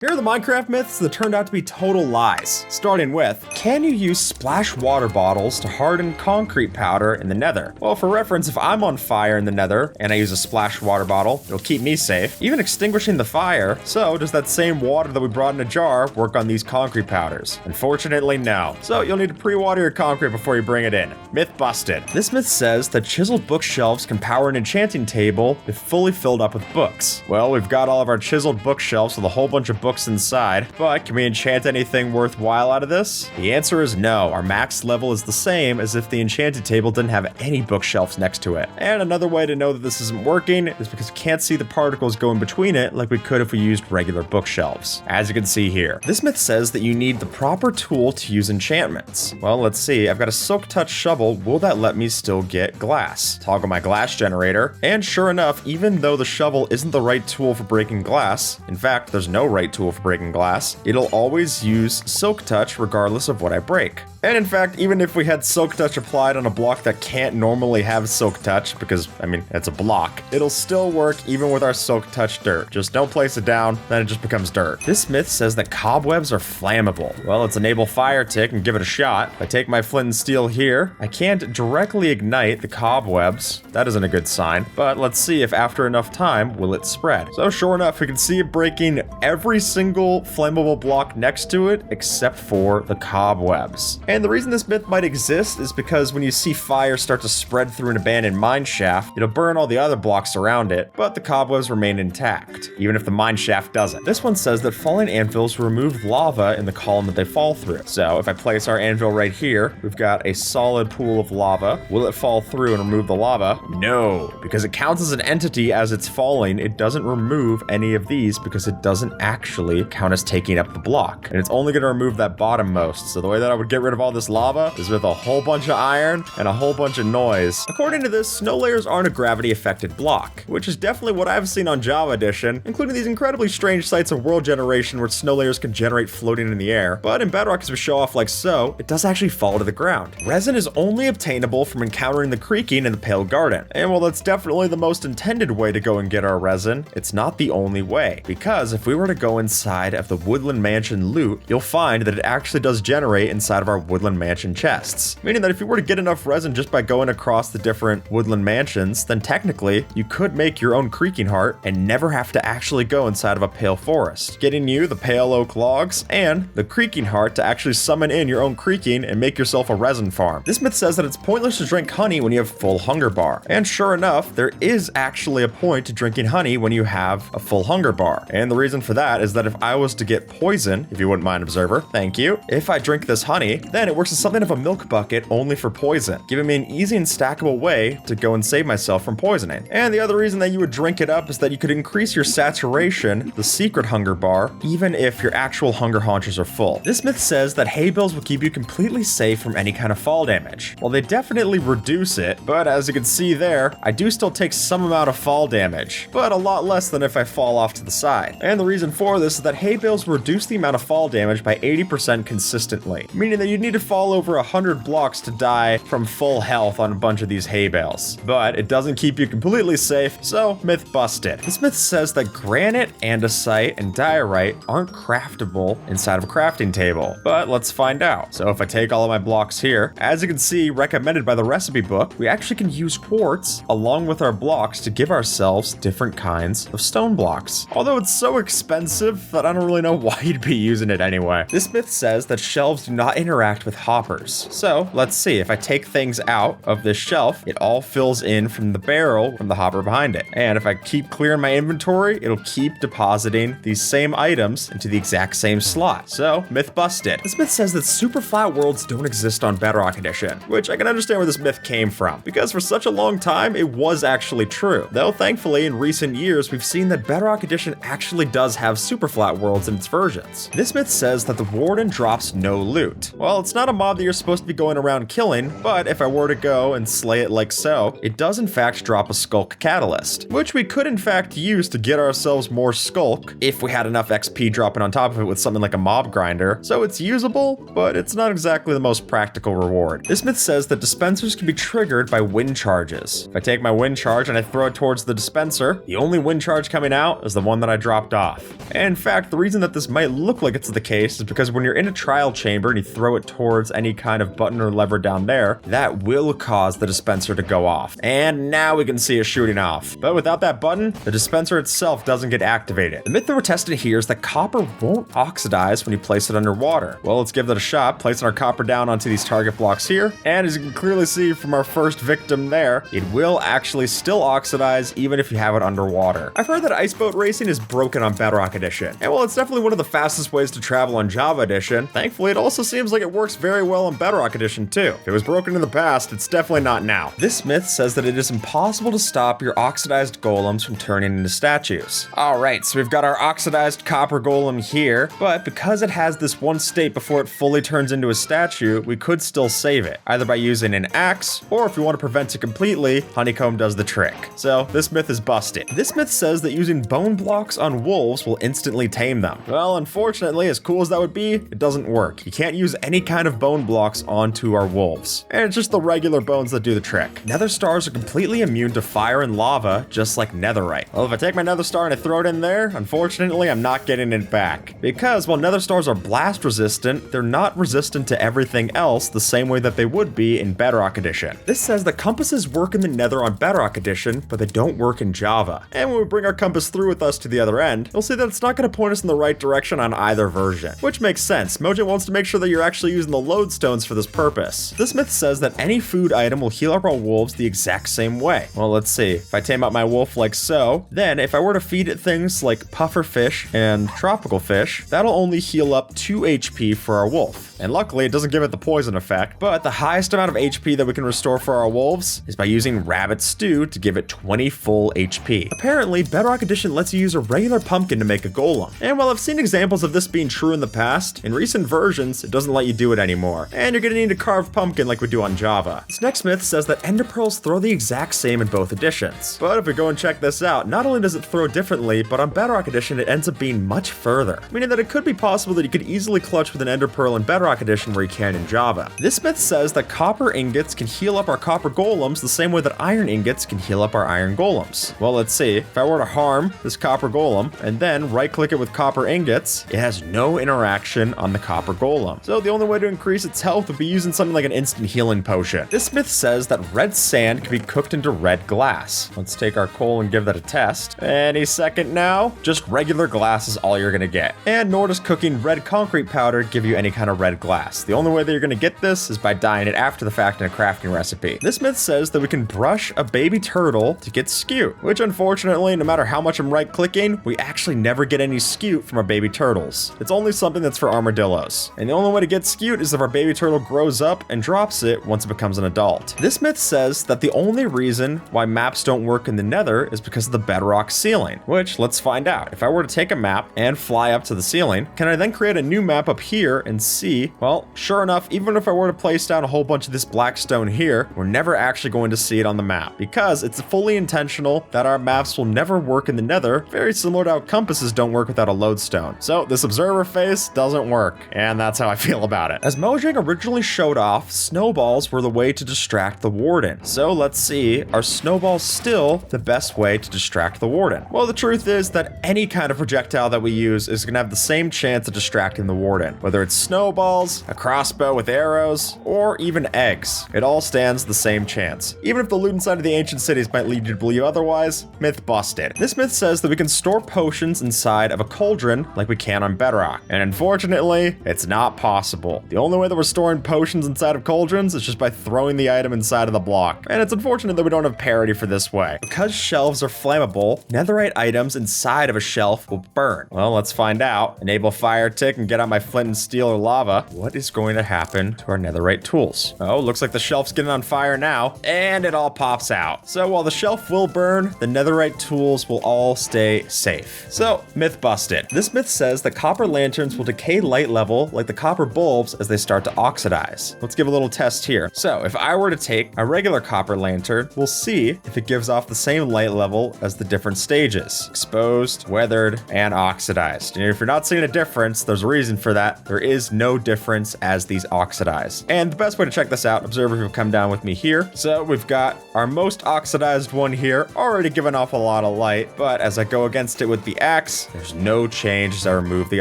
Here are the Minecraft myths that turned out to be total lies. Starting with, can you use splash water bottles to harden concrete powder in the Nether? Well, for reference, if I'm on fire in the Nether and I use a splash water bottle, it'll keep me safe, even extinguishing the fire. So does that same water that we brought in a jar work on these concrete powders? Unfortunately, no. So you'll need to pre-water your concrete before you bring it in. Myth busted. This myth says that chiseled bookshelves can power an enchanting table if fully filled up with books. Well, we've got all of our chiseled bookshelves with a whole bunch of books inside, but can we enchant anything worthwhile out of this? The answer is no. Our max level is the same as if the enchanted table didn't have any bookshelves next to it. And another way to know that this isn't working is because we can't see the particles going between it like we could if we used regular bookshelves. As you can see here, this myth says that you need the proper tool to use enchantments. Well, let's see. I've got a silk touch shovel. Will that let me still get glass? Toggle my glass generator, and sure enough, even though the shovel isn't the right tool for breaking glass, in fact, there's no right tool for breaking glass, it'll always use silk touch regardless of what I break. And in fact, even if we had silk touch applied on a block that can't normally have silk touch, because, I mean, it's a block, it'll still work even with our silk touch dirt. Just don't place it down, then it just becomes dirt. This myth says that cobwebs are flammable. Well, let's enable fire tick and give it a shot. If I take my flint and steel here, I can't directly ignite the cobwebs. That isn't a good sign, but let's see if after enough time, will it spread. So sure enough, we can see it breaking every single flammable block next to it, except for the cobwebs. And the reason this myth might exist is because when you see fire start to spread through an abandoned mine shaft, it'll burn all the other blocks around it, but the cobwebs remain intact, even if the mine shaft doesn't. This one says that falling anvils remove lava in the column that they fall through. So if I place our anvil right here, we've got a solid pool of lava. Will it fall through and remove the lava? No, because it counts as an entity as it's falling. It doesn't remove any of these because it doesn't actually count as taking up the block. And it's only going to remove that bottommost. So the way that I would get rid of all this lava is with a whole bunch of iron and a whole bunch of noise. According to this, snow layers aren't a gravity affected block, which is definitely what I've seen on Java Edition, including these incredibly strange sites of world generation where snow layers can generate floating in the air. But in Bedrock, as we show off like so, it does actually fall to the ground. Resin is only obtainable from encountering the creaking in the Pale Garden. And while that's definitely the most intended way to go and get our resin, it's not the only way. Because if we were to go inside of the Woodland Mansion loot, you'll find that it actually does generate inside of our Woodland Mansion chests. Meaning that if you were to get enough resin just by going across the different Woodland Mansions, then technically you could make your own creaking heart and never have to actually go inside of a pale forest, getting you the pale oak logs and the creaking heart to actually summon in your own creaking and make yourself a resin farm. This myth says that it's pointless to drink honey when you have full hunger bar. And sure enough, there is actually a point to drinking honey when you have a full hunger bar. And the reason for that is that if I was to get poison, if you wouldn't mind, observer, thank you. If I drink this honey, then it works as something of a milk bucket only for poison, giving me an easy and stackable way to go and save myself from poisoning. And the other reason that you would drink it up is that you could increase your saturation, the secret hunger bar, even if your actual hunger haunches are full. This myth says that hay bales will keep you completely safe from any kind of fall damage. Well, they definitely reduce it, but as you can see there, I do still take some amount of fall damage, but a lot less than if I fall off to the side. And the reason for this is that hay bales reduce the amount of fall damage by 80% consistently, meaning that you'd need to fall over 100 blocks to die from full health on a bunch of these hay bales. But it doesn't keep you completely safe, so myth busted. This myth says that granite, andesite, and diorite aren't craftable inside of a crafting table, but let's find out. So if I take all of my blocks here, as you can see, recommended by the recipe book, we actually can use quartz along with our blocks to give ourselves different kinds of stone blocks. Although it's so expensive that I don't really know why you'd be using it anyway. This myth says that shelves do not interact with hoppers. So let's see, if I take things out of this shelf, it all fills in from the barrel from the hopper behind it. And if I keep clearing my inventory, it'll keep depositing these same items into the exact same slot. So myth busted. This myth says that superflat worlds don't exist on Bedrock Edition, which I can understand where this myth came from, because for such a long time, it was actually true. Though thankfully in recent years, we've seen that Bedrock Edition actually does have superflat worlds in its versions. This myth says that the Warden drops no loot. Well, it's it's not a mob that you're supposed to be going around killing, but if I were to go and slay it like so, it does in fact drop a skulk catalyst, which we could in fact use to get ourselves more skulk if we had enough XP dropping on top of it with something like a mob grinder. So it's usable, but it's not exactly the most practical reward. This myth says that dispensers can be triggered by wind charges. If I take my wind charge and I throw it towards the dispenser, the only wind charge coming out is the one that I dropped off. And in fact, the reason that this might look like it's the case is because when you're in a trial chamber and you throw it towards any kind of button or lever down there, that will cause the dispenser to go off. And now we can see it shooting off. But without that button, the dispenser itself doesn't get activated. The myth that we're testing here is that copper won't oxidize when you place it underwater. Well, let's give that a shot, placing our copper down onto these target blocks here. And as you can clearly see from our first victim there, it will actually still oxidize even if you have it underwater. I've heard that iceboat racing is broken on Bedrock Edition. And while it's definitely one of the fastest ways to travel on Java Edition, thankfully it also seems like it works very well on Bedrock Edition too. If it was broken in the past, it's definitely not now. This myth says that it is impossible to stop your oxidized golems from turning into statues. Alright, so we've got our oxidized copper golem here, but because it has this one state before it fully turns into a statue, we could still save it, either by using an axe, or if you want to prevent it completely, honeycomb does the trick. So this myth is busted. This myth says that using bone blocks on wolves will instantly tame them. Well, unfortunately, as cool as that would be, it doesn't work. You can't use any kind of bone blocks onto our wolves. And it's just the regular bones that do the trick. Nether stars are completely immune to fire and lava, just like netherite. Well, if I take my nether star and I throw it in there, unfortunately, I'm not getting it back. Because while nether stars are blast resistant, they're not resistant to everything else the same way that they would be in Bedrock Edition. This says that compasses work in the Nether on Bedrock Edition, but they don't work in Java. And when we bring our compass through with us to the other end, you'll see that it's not going to point us in the right direction on either version. Which makes sense. Mojang wants to make sure that you're actually using the lodestones for this purpose. This myth says that any food item will heal up our wolves the exact same way. Well, let's see. If I tame up my wolf like so, then if I were to feed it things like puffer fish and tropical fish, that'll only heal up 2 HP for our wolf. And luckily, it doesn't give it the poison effect, but the highest amount of HP that we can restore for our wolves is by using rabbit stew to give it 20 full HP. Apparently, Bedrock Edition lets you use a regular pumpkin to make a golem. And while I've seen examples of this being true in the past, in recent versions, it doesn't let you do it anymore. And you're gonna need to carve pumpkin like we do on Java. This next myth says that ender pearls throw the exact same in both editions. But if we go and check this out, not only does it throw differently, but on Bedrock Edition, it ends up being much further. Meaning that it could be possible that you could easily clutch with an ender pearl in Bedrock Edition where you can in Java. This myth says that copper ingots can heal up our copper golems the same way that iron ingots can heal up our iron golems. Well, let's see. If I were to harm this copper golem and then right click it with copper ingots, it has no interaction on the copper golem. So the only way to increase its health would be using something like an instant healing potion. This myth says that red sand can be cooked into red glass. Let's take our coal and give that a test. Any second now, just regular glass is all you're gonna get. And nor does cooking red concrete powder give you any kind of red glass. The only way that you're gonna get this is by dyeing it after the fact in a crafting recipe. This myth says that we can brush a baby turtle to get scute, which unfortunately, no matter how much I'm right clicking, we actually never get any scute from our baby turtles. It's only something that's for armadillos. And the only way to get scute is if our baby turtle grows up and drops it once it becomes an adult. This myth says that the only reason why maps don't work in the Nether is because of the bedrock ceiling, which let's find out. If I were to take a map and fly up to the ceiling, can I then create a new map up here and see, well, sure enough, even if I were to place down a whole bunch of this black stone here, we're never actually going to see it on the map because it's fully intentional that our maps will never work in the Nether, very similar to how compasses don't work without a lodestone. So this observer face doesn't work, and that's how I feel about it. As Mojang originally showed off, snowballs were the way to distract the Warden. So let's see, are snowballs still the best way to distract the Warden? Well, the truth is that any kind of projectile that we use is going to have the same chance of distracting the Warden. Whether it's snowballs, a crossbow with arrows, or even eggs. It all stands the same chance. Even if the loot inside of the ancient cities might lead you to believe otherwise, myth busted. This myth says that we can store potions inside of a cauldron like we can on Bedrock. And unfortunately, it's not possible. The only way that we're storing potions inside of cauldrons is just by throwing the item inside of the block. And it's unfortunate that we don't have parity for this way. Because shelves are flammable, netherite items inside of a shelf will burn. Well, let's find out. Enable fire tick and get out my flint and steel or lava. What is going to happen to our netherite tools? Oh, looks like the shelf's getting on fire now, and it all pops out. So while the shelf will burn, the netherite tools will all stay safe. So, myth busted. This myth says that copper lanterns will decay light level like the copper bulbs themselves as they start to oxidize. Let's give a little test here. So if I were to take a regular copper lantern, we'll see if it gives off the same light level as the different stages: exposed, weathered, and oxidized. And if you're not seeing a difference, there's a reason for that. There is no difference as these oxidize. And the best way to check this out, observer who come down with me here. So we've got our most oxidized one here, already giving off a lot of light, but as I go against it with the axe, there's no change as I remove the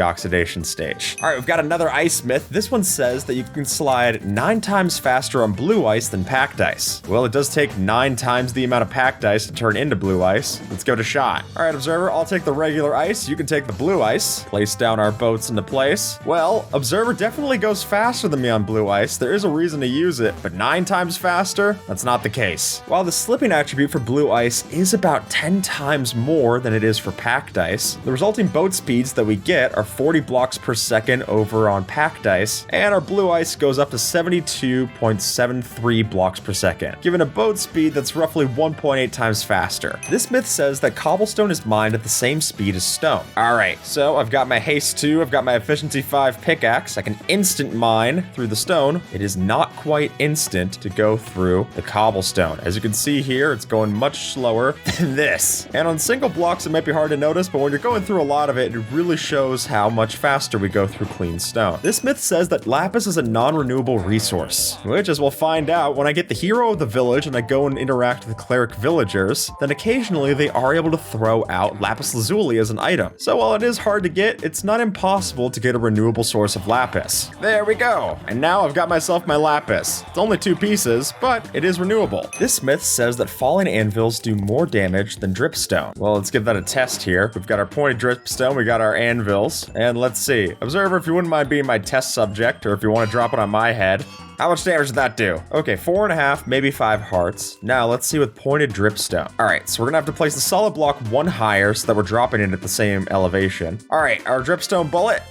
oxidation stage. All right, we've got another ice myth. This one says that you can slide 9 times faster on blue ice than packed ice. Well, it does take 9 times the amount of packed ice to turn into blue ice. Let's give it a shot. All right, observer, I'll take the regular ice. You can take the blue ice. Place down our boats into place. Well, observer definitely goes faster than me on blue ice. There is a reason to use it, but 9 times faster? That's not the case. While the slipping attribute for blue ice is about 10 times more than it is for packed ice, the resulting boat speeds that we get are 40 blocks per second over on packed ice, and our blue ice goes up to 72.73 blocks per second, giving a boat speed that's roughly 1.8 times faster. This myth says that cobblestone is mined at the same speed as stone. All right, so I've got my haste 2, I've got my efficiency 5 pickaxe. I can instant mine through the stone. It is not quite instant to go through the cobblestone. As you can see here, it's going much slower than this. And on single blocks, it might be hard to notice, but when you're going through a lot of it, it really shows how much faster we go through clean stone. This myth says that Lapis is a non-renewable resource, which, as we'll find out, when I get the hero of the village and I go and interact with the cleric villagers, then occasionally they are able to throw out lapis lazuli as an item. So while it is hard to get, it's not impossible to get a renewable source of lapis. There we go. And now I've got myself my lapis. It's only 2 pieces, but it is renewable. This myth says that falling anvils do more damage than dripstone. Well, let's give that a test here. We've got our pointed dripstone, we got our anvils, and let's see. Observer, if you wouldn't mind being my test subject, or if you want to drop it on my head. How much damage did that do? Okay, 4.5, maybe 5 hearts. Now let's see with pointed dripstone. All right, so we're gonna have to place the solid block 1 higher so that we're dropping it at the same elevation. All right, our dripstone bullet.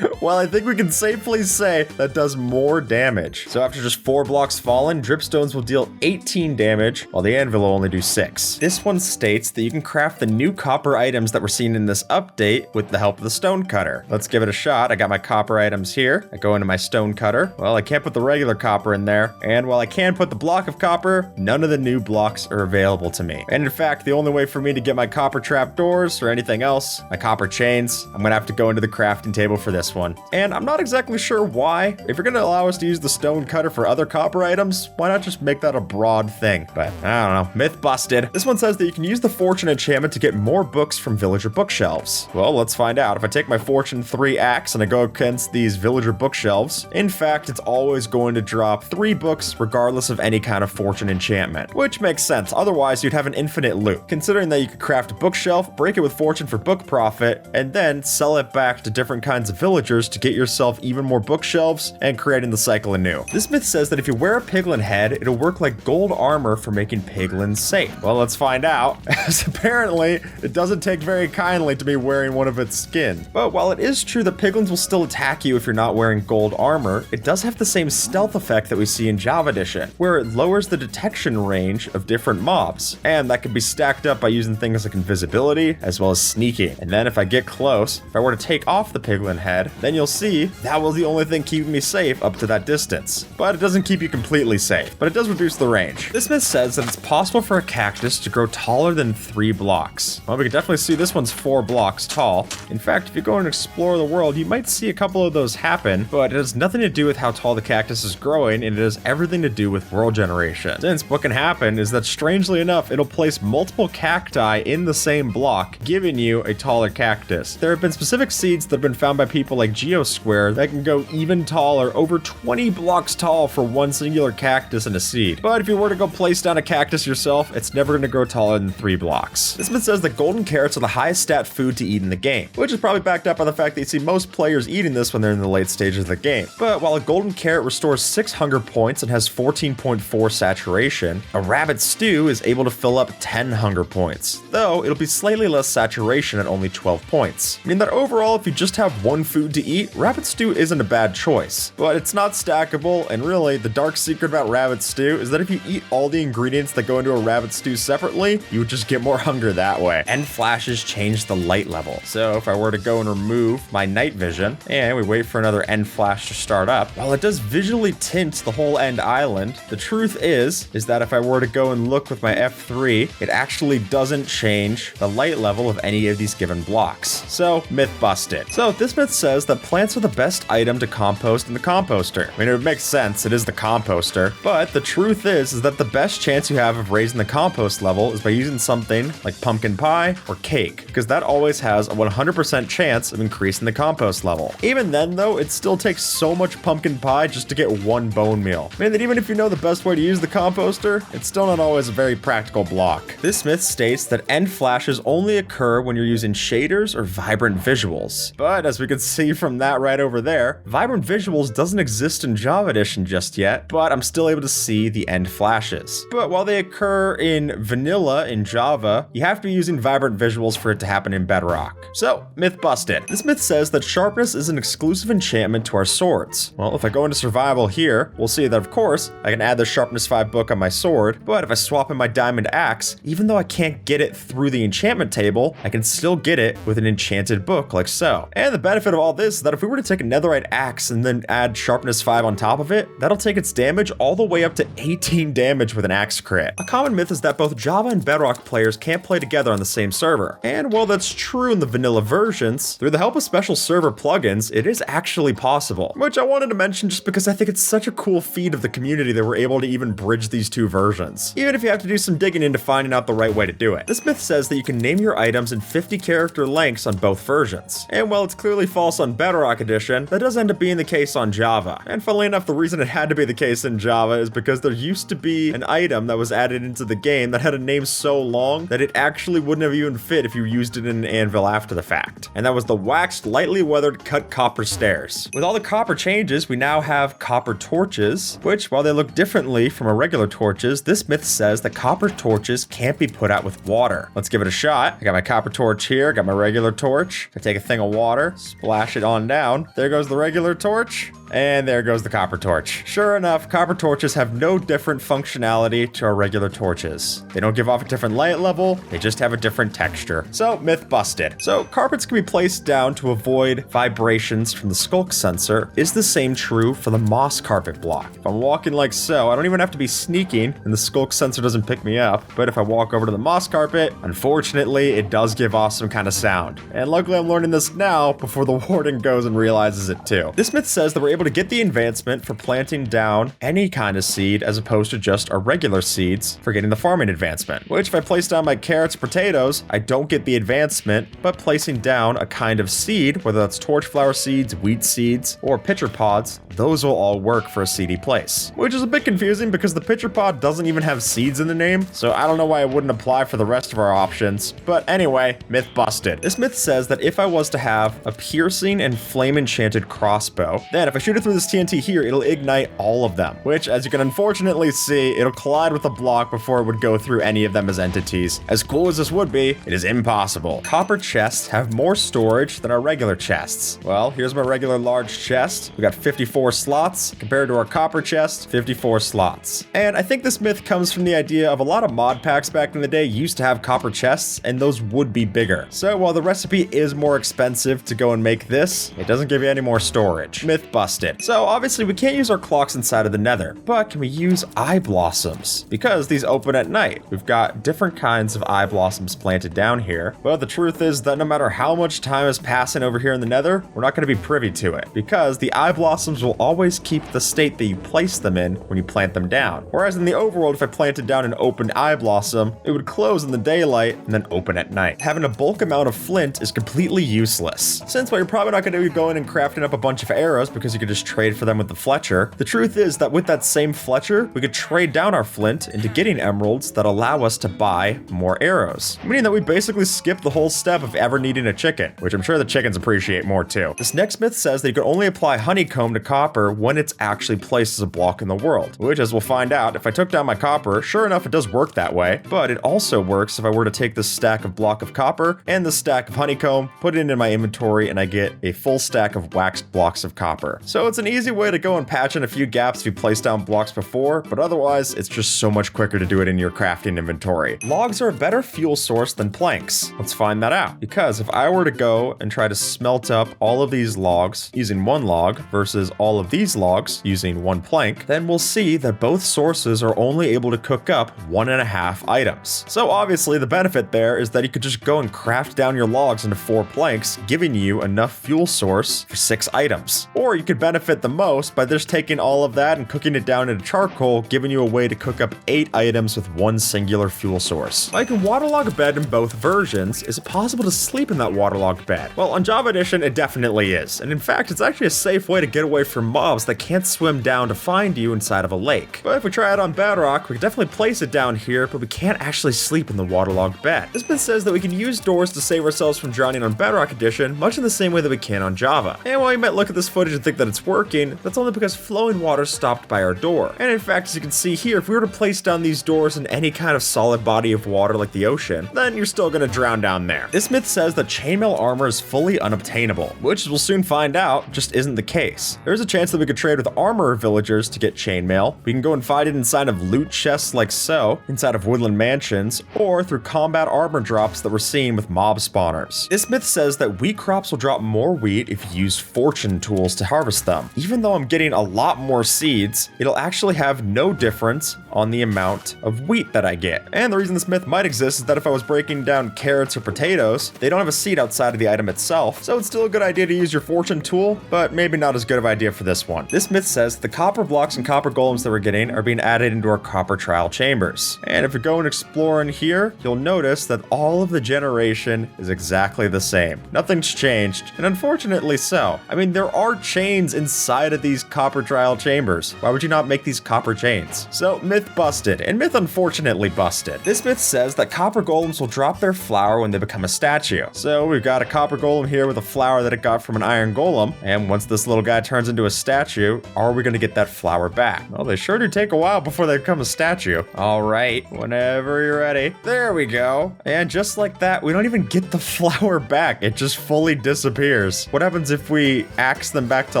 Well, I think we can safely say that does more damage. So after just 4 blocks fallen, dripstones will deal 18 damage, while the anvil will only do 6. This one states that you can craft the new copper items that we're seeing in this update with the help of the stone cutter. Let's give it a shot. I got my copper items here. I go into my stone cutter. Well, I can't put the regular copper in there. And while I can put the block of copper, none of the new blocks are available to me. And in fact, the only way for me to get my copper trapdoors or anything else, my copper chains, I'm gonna have to go into the crafting table for this one. And I'm not exactly sure why. If you're gonna allow us to use the stone cutter for other copper items, why not just make that a broad thing? But I don't know, myth busted. This one says that you can use the fortune enchantment to get more books from villager bookshelves. Well, let's find out. If I take my fortune 3 axe and I go against these villager bookshelves, in fact, it's always going to drop 3 books regardless of any kind of fortune enchantment, which makes sense. Otherwise, you'd have an infinite loop. Considering that you could craft a bookshelf, break it with fortune for book profit, and then sell it back to different kinds of villagers to get yourself even more bookshelves and creating the cycle anew. This myth says that if you wear a piglin head, it'll work like gold armor for making piglins safe. Well, let's find out, as apparently it doesn't take very kindly to me wearing one of its skin. But while it is true that piglins will still attack you if you're not wearing gold armor, it does have the same stealth effect that we see in Java Edition, where it lowers the detection range of different mobs, and that can be stacked up by using things like invisibility as well as sneaking. And then if I get close, if I were to take off the piglin head, then you'll see that was the only thing keeping me safe up to that distance. But it doesn't keep you completely safe, but it does reduce the range. This myth says that it's possible for a cactus to grow taller than 3 blocks. Well, we can definitely see this one's 4 blocks tall. In fact, if you go and explore the world, you might see a couple of those happen, but it has nothing to do with how tall the cactus is growing, and it has everything to do with world generation. Since what can happen is that, strangely enough, it'll place multiple cacti in the same block, giving you a taller cactus. There have been specific seeds that have been found by people like Geosquare that can go even taller, over 20 blocks tall for one singular cactus and a seed. But if you were to go place down a cactus yourself, it's never going to grow taller than 3 blocks. This myth says that golden carrots are the highest stat food to eat in the game, which is probably backed up by the fact that you see most players eating this when they're in the late stages of the game. But while a golden carrot restores 6 hunger points and has 14.4 saturation, a rabbit stew is able to fill up 10 hunger points, though it'll be slightly less saturation at only 12 points. I mean that overall, if you just have one food to to eat, rabbit stew isn't a bad choice. But it's not stackable, and really, the dark secret about rabbit stew is that if you eat all the ingredients that go into a rabbit stew separately, you would just get more hunger that way. End flashes change the light level. So if I were to go and remove my night vision, and we wait for another end flash to start up, while it does visually tint the whole end island, the truth is that if I were to go and look with my F3, it actually doesn't change the light level of any of these given blocks. So, myth busted. So this myth says that plants are the best item to compost in the composter. I mean, it would make sense, it is the composter, but the truth is that the best chance you have of raising the compost level is by using something like pumpkin pie or cake, because that always has a 100% chance of increasing the compost level. Even then though, it still takes so much pumpkin pie just to get one bone meal. I mean, that even if you know the best way to use the composter, it's still not always a very practical block. This myth states that end flashes only occur when you're using shaders or vibrant visuals. But as we can see from that right over there, vibrant visuals doesn't exist in Java Edition just yet, but I'm still able to see the end flashes. But while they occur in vanilla in Java, you have to be using vibrant visuals for it to happen in Bedrock. So, myth busted. This myth says that sharpness is an exclusive enchantment to our swords. Well, if I go into survival here, we'll see that of course, I can add the sharpness 5 book on my sword, but if I swap in my diamond axe, even though I can't get it through the enchantment table, I can still get it with an enchanted book like so. And the benefit of all this is that if we were to take a netherite axe and then add sharpness 5 on top of it, that'll take its damage all the way up to 18 damage with an axe crit. A common myth is that both Java and Bedrock players can't play together on the same server. And while that's true in the vanilla versions, through the help of special server plugins, it is actually possible, which I wanted to mention just because I think it's such a cool feat of the community that we're able to even bridge these two versions, even if you have to do some digging into finding out the right way to do it. This myth says that you can name your items in 50 character lengths on both versions. And while it's clearly false on Bedrock Edition, that does end up being the case on Java. And funnily enough, the reason it had to be the case in Java is because there used to be an item that was added into the game that had a name so long that it actually wouldn't have even fit if you used it in an Anvil after the fact. And that was the waxed, lightly weathered cut copper stairs. With all the copper changes, we now have copper torches, which, while they look differently from our regular torches, this myth says that copper torches can't be put out with water. Let's give it a shot. I got my copper torch here, got my regular torch. I take a thing of water, splash it on down. There goes the regular torch. And there goes the copper torch. Sure enough, copper torches have no different functionality to our regular torches. They don't give off a different light level, they just have a different texture. So, myth busted. So, carpets can be placed down to avoid vibrations from the skulk sensor. Is the same true for the moss carpet block? If I'm walking like so, I don't even have to be sneaking and the skulk sensor doesn't pick me up. But if I walk over to the moss carpet, unfortunately, it does give off some kind of sound. And luckily I'm learning this now before the Warden goes and realizes it too. This myth says that we're able to get the advancement for planting down any kind of seed as opposed to just our regular seeds for getting the farming advancement. Which if I place down my carrots, potatoes, I don't get the advancement, but placing down a kind of seed, whether that's torchflower seeds, wheat seeds, or pitcher pods, those will all work for a seedy place. Which is a bit confusing because the pitcher pod doesn't even have seeds in the name, so I don't know why it wouldn't apply for the rest of our options. But anyway, myth busted. This myth says that if I was to have a piercing and flame enchanted crossbow, then if I shoot it through this TNT here, it'll ignite all of them, which as you can unfortunately see, it'll collide with the block before it would go through any of them as entities. As cool as this would be, it is impossible. Copper chests have more storage than our regular chests. Well, here's my regular large chest. We got 54 slots compared to our copper chest, 54 slots. And I think this myth comes from the idea of a lot of mod packs back in the day used to have copper chests, and those would be bigger. So while the recipe is more expensive to go and make this, it doesn't give you any more storage. Myth busted. So obviously we can't use our clocks inside of the Nether, but can we use eye blossoms? Because these open at night. We've got different kinds of eye blossoms planted down here, but the truth is that no matter how much time is passing over here in the Nether, we're not going to be privy to it, because the eye blossoms will always keep the state that you place them in when you plant them down. Whereas in the overworld, if I planted down an open eye blossom, it would close in the daylight and then open at night. Having a bulk amount of flint is completely useless, since while you're probably not going to be going and crafting up a bunch of arrows because you can just trade for them with the Fletcher. The truth is that with that same Fletcher, we could trade down our flint into getting emeralds that allow us to buy more arrows, meaning that we basically skip the whole step of ever needing a chicken, which I'm sure the chickens appreciate more too. This next myth says that you can only apply honeycomb to copper when it's actually placed as a block in the world, which, as we'll find out, if I took down my copper, sure enough it does work that way, but it also works if I were to take this stack of block of copper and the stack of honeycomb, put it in my inventory, and I get a full stack of waxed blocks of copper. So it's an easy way to go and patch in a few gaps if you placed down blocks before, but otherwise it's just so much quicker to do it in your crafting inventory. Logs are a better fuel source than planks. Let's find that out, because if I were to go and try to smelt up all of these logs using one log versus all of these logs using one plank, then we'll see that both sources are only able to cook up 1.5 items. So obviously the benefit there is that you could just go and craft down your logs into 4 planks, giving you enough fuel source for 6 items. Or you could benefit the most by just taking all of that and cooking it down into charcoal, giving you a way to cook up 8 items with one singular fuel source. I can waterlog a bed in both versions. Is it possible to sleep in that waterlogged bed? Well, on Java Edition, it definitely is. And in fact, it's actually a safe way to get away from mobs that can't swim down to find you inside of a lake. But if we try it on Bedrock, we can definitely place it down here, but we can't actually sleep in the waterlogged bed. This myth says that we can use doors to save ourselves from drowning on Bedrock Edition, much in the same way that we can on Java. And while you might look at this footage and think that it's working, that's only because flowing water stopped by our door. And in fact, as you can see here, if we were to place down these doors in any kind of solid body of water like the ocean, then you're still gonna drown down there. This myth says that chainmail armor is fully unobtainable, which we'll soon find out just isn't the case. There's a chance that we could trade with armorer villagers to get chainmail. We can go and find it inside of loot chests like so, inside of woodland mansions, or through combat armor drops that we're seeing with mob spawners. This myth says that wheat crops will drop more wheat if you use fortune tools to harvest them. Even though I'm getting a lot more seeds, it'll actually have no difference on the amount of wheat that I get. And the reason this myth might exist is that if I was breaking down carrots or potatoes, they don't have a seed outside of the item itself, so it's still a good idea to use your fortune tool, but maybe not as good of an idea for this one. This myth says the copper blocks and copper golems that we're getting are being added into our copper trial chambers. And if we go and explore in here, you'll notice that all of the generation is exactly the same. Nothing's changed, and unfortunately so. I mean, there are chains inside of these copper trial chambers. Why would you not make these copper chains? So myth busted, and myth unfortunately busted. This myth says that copper golems will drop their flower when they become a statue. So we've got a copper golem here with a flower that it got from an iron golem, and once this little guy turns into a statue, are we gonna get that flower back? Well, they sure do take a while before they become a statue. All right, whenever you're ready. There we go. And just like that, we don't even get the flower back. It just fully disappears. What happens if we axe them back to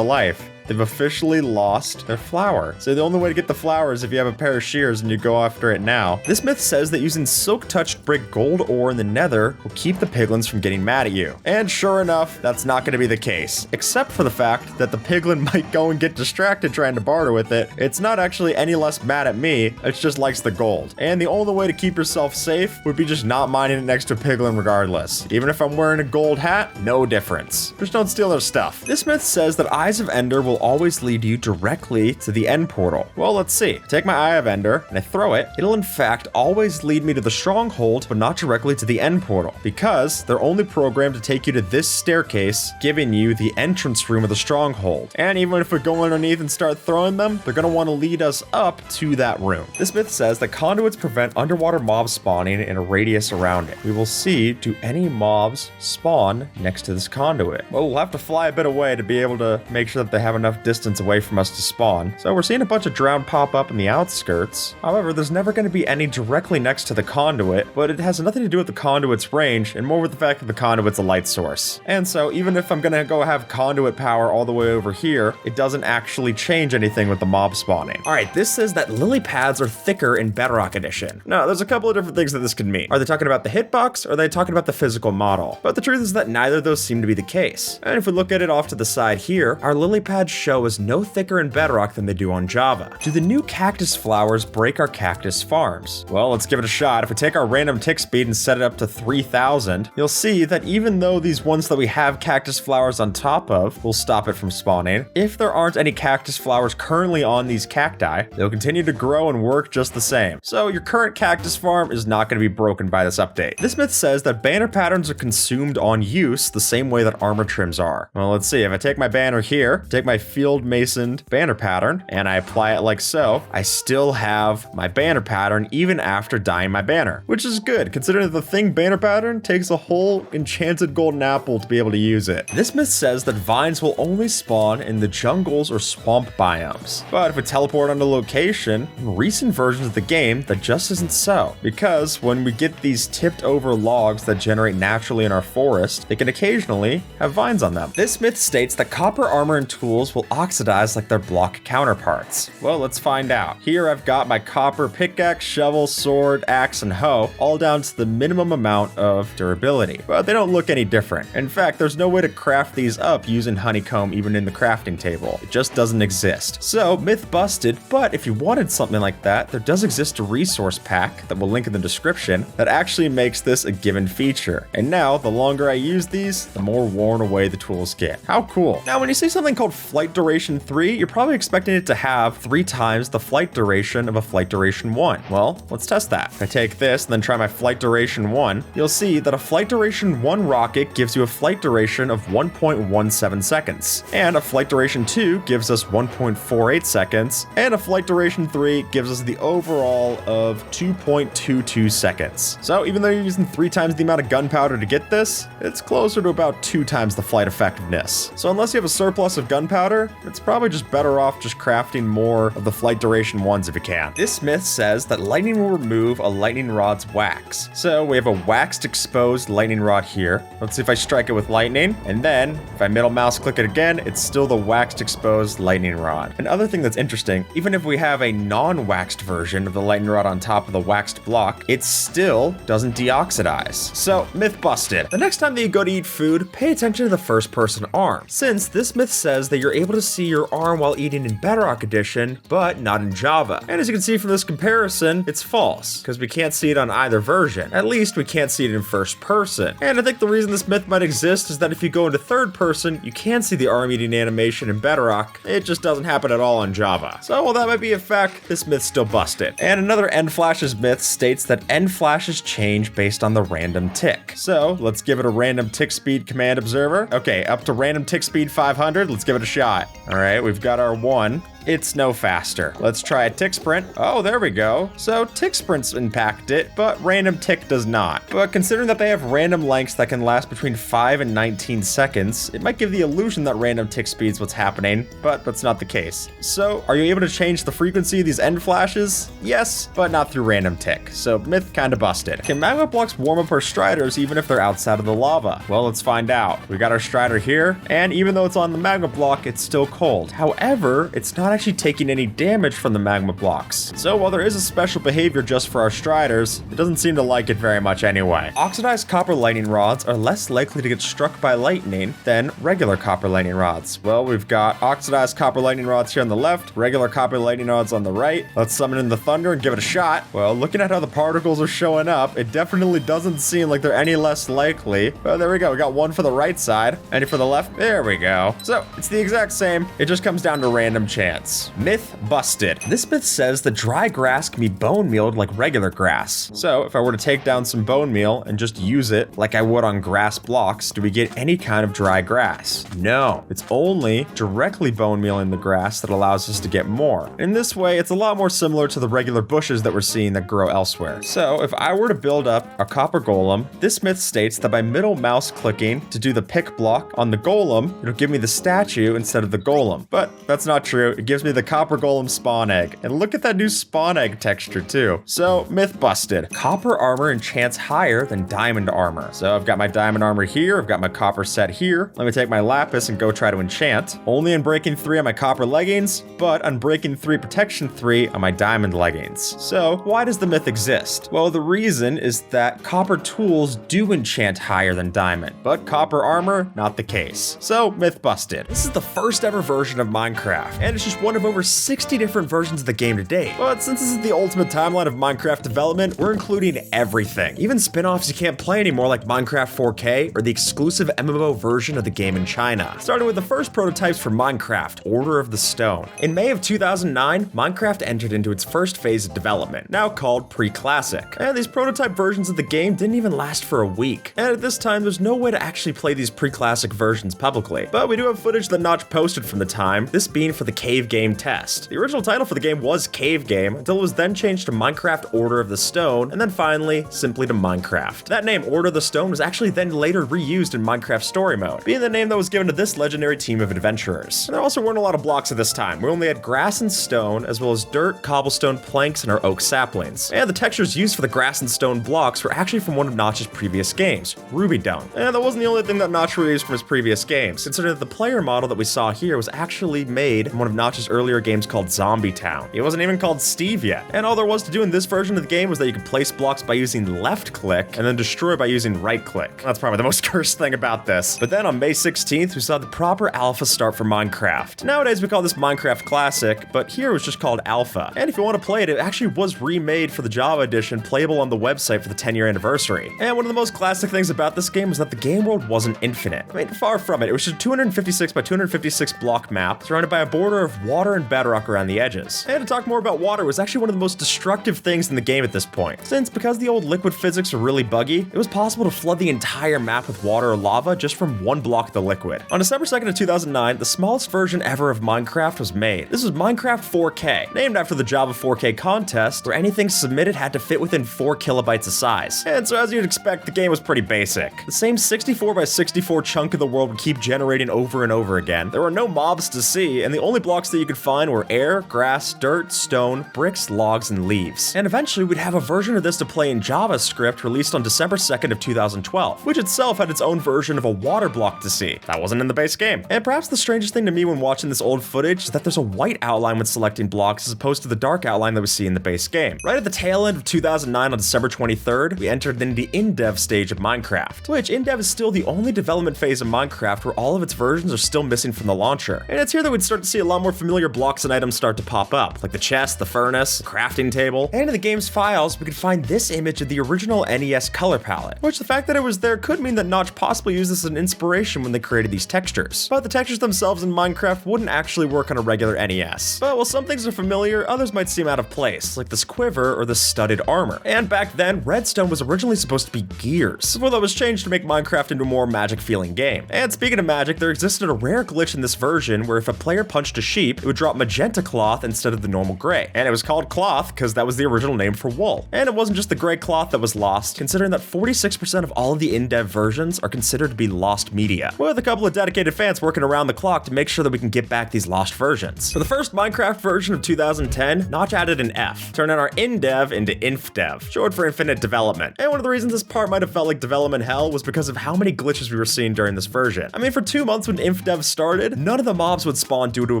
life? They've officially lost their flower. So the only way to get the flower is if you have a pair of shears and you go after it now. This myth says that using silk-touched brick gold ore in the Nether will keep the piglins from getting mad at you. And sure enough, that's not going to be the case, except for the fact that the piglin might go and get distracted trying to barter with it. It's not actually any less mad at me, it just likes the gold. And the only way to keep yourself safe would be just not mining it next to a piglin regardless. Even if I'm wearing a gold hat, no difference. Just don't steal their stuff. This myth says that Eyes of Ender will always lead you directly to the end portal. Well, let's see. Take my Eye of Ender and I throw it. It'll in fact always lead me to the stronghold, but not directly to the end portal, because they're only programmed to take you to this staircase, giving you the entrance room of the stronghold. And even if we go underneath and start throwing them, they're going to want to lead us up to that room. This myth says that conduits prevent underwater mobs spawning in a radius around it. We will see, do any mobs spawn next to this conduit? Well, we'll have to fly a bit away to be able to make sure that they have enough distance away from us to spawn. So we're seeing a bunch of drown pop up in the outskirts. However, there's never going to be any directly next to the conduit, but it has nothing to do with the conduit's range and more with the fact that the conduit's a light source. And so even if I'm going to go have conduit power all the way over here, it doesn't actually change anything with the mob spawning. All right, this says that lily pads are thicker in Bedrock Edition. Now, there's a couple of different things that this could mean. Are they talking about the hitbox or are they talking about the physical model? But the truth is that neither of those seem to be the case. And if we look at it off to the side here, our lily pads show us no thicker in Bedrock than they do on Java. Do the new cactus flowers break our cactus farms? Well, let's give it a shot. If we take our random tick speed and set it up to 3000, you'll see that even though these ones that we have cactus flowers on top of will stop it from spawning, if there aren't any cactus flowers currently on these cacti, they'll continue to grow and work just the same. So your current cactus farm is not going to be broken by this update. This myth says that banner patterns are consumed on use the same way that armor trims are. Well, let's see. If I take my banner here, take my field masoned banner pattern and I apply it like so, I still have my banner pattern even after dyeing my banner, which is good considering that the thing banner pattern takes a whole enchanted golden apple to be able to use it. This myth says that vines will only spawn in the jungles or swamp biomes, but if we teleport on a location, in recent versions of the game, that just isn't so, because when we get these tipped over logs that generate naturally in our forest, they can occasionally have vines on them. This myth states that copper armor and tools will oxidize like their block counterparts. Well, let's find out. Here I've got my copper pickaxe, shovel, sword, axe, and hoe, all down to the minimum amount of durability, but they don't look any different. In fact, there's no way to craft these up using honeycomb even in the crafting table. It just doesn't exist. So, myth busted, but if you wanted something like that, there does exist a resource pack that we'll link in the description that actually makes this a given feature. And now, the longer I use these, the more worn away the tools get. How cool. Now, when you see something called flight duration 3, you're probably expecting it to have 3 times the flight duration of a flight duration 1. Well, let's test that. If I take this and then try my flight duration 1, you'll see that a flight duration 1 rocket gives you a flight duration of 1.17 seconds, and a flight duration 2 gives us 1.48 seconds, and a flight duration 3 gives us the overall of 2.22 seconds. So even though you're using 3 times the amount of gunpowder to get this, it's closer to about 2 times the flight effectiveness. So unless you have a surplus of gunpowder, it's probably just better off just crafting more of the flight duration 1s if you can. This myth says that lightning will remove a lightning rod's wax. So we have a waxed exposed lightning rod here. Let's see if I strike it with lightning, and then if I middle mouse click it again, it's still the waxed exposed lightning rod. Another thing that's interesting, even if we have a non-waxed version of the lightning rod on top of the waxed block, it still doesn't deoxidize. So, myth busted. The next time that you go to eat food, pay attention to the first person arm, since this myth says that you're able to see your arm while eating in Bedrock Edition, but not in Java. And as you can see from this comparison, it's false, because we can't see it on either version. At least we can't see it in first person. And I think the reason this myth might exist is that if you go into third person, you can see the arm eating animation in Bedrock. It just doesn't happen at all on Java. So while that might be a fact, this myth's still busted. And another end flashes myth states that end flashes change based on the random tick. So let's give it a random tick speed command observer. Okay, up to random tick speed 500, let's give it a shot. All right, we've got our 1. It's no faster. Let's try a tick sprint. Oh, there we go. So tick sprints impact it, but random tick does not. But considering that they have random lengths that can last between 5 and 19 seconds, it might give the illusion that random tick speed's what's happening, but that's not the case. So are you able to change the frequency of these end flashes? Yes, but not through random tick. So myth kinda busted. Can magma blocks warm up our striders even if they're outside of the lava? Well, let's find out. We got our strider here, and even though it's on the magma block, it's still cold. However, it's not actually taking any damage from the magma blocks. So while there is a special behavior just for our striders, it doesn't seem to like it very much anyway. Oxidized copper lightning rods are less likely to get struck by lightning than regular copper lightning rods. Well, we've got oxidized copper lightning rods here on the left, regular copper lightning rods on the right. Let's summon in the thunder and give it a shot. Well, looking at how the particles are showing up, it definitely doesn't seem like they're any less likely. Oh, there we go. We got 1 for the right side, any for the left. There we go. So it's the exact same. It just comes down to random chance. Myth busted. This myth says that dry grass can be bone mealed like regular grass. So if I were to take down some bone meal and just use it like I would on grass blocks, do we get any kind of dry grass? No, it's only directly bone meal in the grass that allows us to get more. In this way, it's a lot more similar to the regular bushes that we're seeing that grow elsewhere. So if I were to build up a copper golem, this myth states that by middle mouse clicking to do the pick block on the golem, it'll give me the statue instead of the golem. But that's not true. It gives me the copper golem spawn egg. And look at that new spawn egg texture too. So myth busted. Copper armor enchants higher than diamond armor. So I've got my diamond armor here. I've got my copper set here. Let me take my lapis and go try to enchant. Only on breaking 3 on my copper leggings, but on breaking 3 protection 3 on my diamond leggings. So why does the myth exist? Well, the reason is that copper tools do enchant higher than diamond, but copper armor, not the case. So myth busted. This is the first ever version of Minecraft, and it's just just one of over 60 different versions of the game to date. But since this is the ultimate timeline of Minecraft development, we're including everything. Even spin-offs you can't play anymore like Minecraft 4K or the exclusive MMO version of the game in China. Starting with the first prototypes for Minecraft, Order of the Stone. In May of 2009, Minecraft entered into its first phase of development, now called Pre-Classic. And these prototype versions of the game didn't even last for a week. And at this time, there's no way to actually play these Pre-Classic versions publicly. But we do have footage that Notch posted from the time, this being for the Cave Game test. The original title for the game was Cave Game, until it was then changed to Minecraft Order of the Stone, and then finally, simply to Minecraft. That name, Order of the Stone, was actually then later reused in Minecraft Story Mode, being the name that was given to this legendary team of adventurers. And there also weren't a lot of blocks at this time. We only had grass and stone, as well as dirt, cobblestone, planks, and our oak saplings. And the textures used for the grass and stone blocks were actually from one of Notch's previous games, Ruby Dung. And that wasn't the only thing that Notch reused from his previous games, considering that the player model that we saw here was actually made in one of Notch's earlier games called Zombie Town. It wasn't even called Steve yet. And all there was to do in this version of the game was that you could place blocks by using left click and then destroy by using right click. That's probably the most cursed thing about this. But then on May 16th, we saw the proper alpha start for Minecraft. Nowadays we call this Minecraft Classic, but here it was just called Alpha. And if you want to play it, it actually was remade for the Java edition, playable on the website for the 10-year anniversary. And one of the most classic things about this game was that the game world wasn't infinite. I mean, far from it. It was just a 256 by 256 block map, surrounded by a border of water and bedrock around the edges. And to talk more about water, was actually one of the most destructive things in the game at this point, since because the old liquid physics are really buggy, it was possible to flood the entire map with water or lava just from one block of the liquid. On December 2nd of 2009, the smallest version ever of Minecraft was made. This was Minecraft 4K, named after the Java 4K contest, where anything submitted had to fit within 4 kilobytes of size. And so as you'd expect, the game was pretty basic. The same 64 by 64 chunk of the world would keep generating over and over again. There were no mobs to see, and the only blocks that you could find were air, grass, dirt, stone, bricks, logs, and leaves. And eventually we'd have a version of this to play in JavaScript released on December 2nd of 2012, which itself had its own version of a water block to see. That wasn't in the base game. And perhaps the strangest thing to me when watching this old footage is that there's a white outline when selecting blocks as opposed to the dark outline that we see in the base game. Right at the tail end of 2009 on December 23rd, we entered in the in-dev stage of Minecraft, which in-dev is still the only development phase of Minecraft where all of its versions are still missing from the launcher. And it's here that we'd start to see a lot more familiar blocks and items start to pop up, like the chest, the furnace, the crafting table, and in the game's files, we could find this image of the original NES color palette, which the fact that it was there could mean that Notch possibly used this as an inspiration when they created these textures. But the textures themselves in Minecraft wouldn't actually work on a regular NES. But while some things are familiar, others might seem out of place, like this quiver or this studded armor. And back then, redstone was originally supposed to be gears, before that was changed to make Minecraft into a more magic-feeling game. And speaking of magic, there existed a rare glitch in this version where if a player punched a sheep, it would drop magenta cloth instead of the normal gray. And it was called cloth because that was the original name for wool. And it wasn't just the gray cloth that was lost, considering that 46% of all of the in-dev versions are considered to be lost media, with a couple of dedicated fans working around the clock to make sure that we can get back these lost versions. For the first Minecraft version of 2010, Notch added an F, turning our in-dev into inf-dev, short for infinite development. And one of the reasons this part might have felt like development hell was because of how many glitches we were seeing during this version. I mean, for 2 months when inf-dev started, none of the mobs would spawn due to a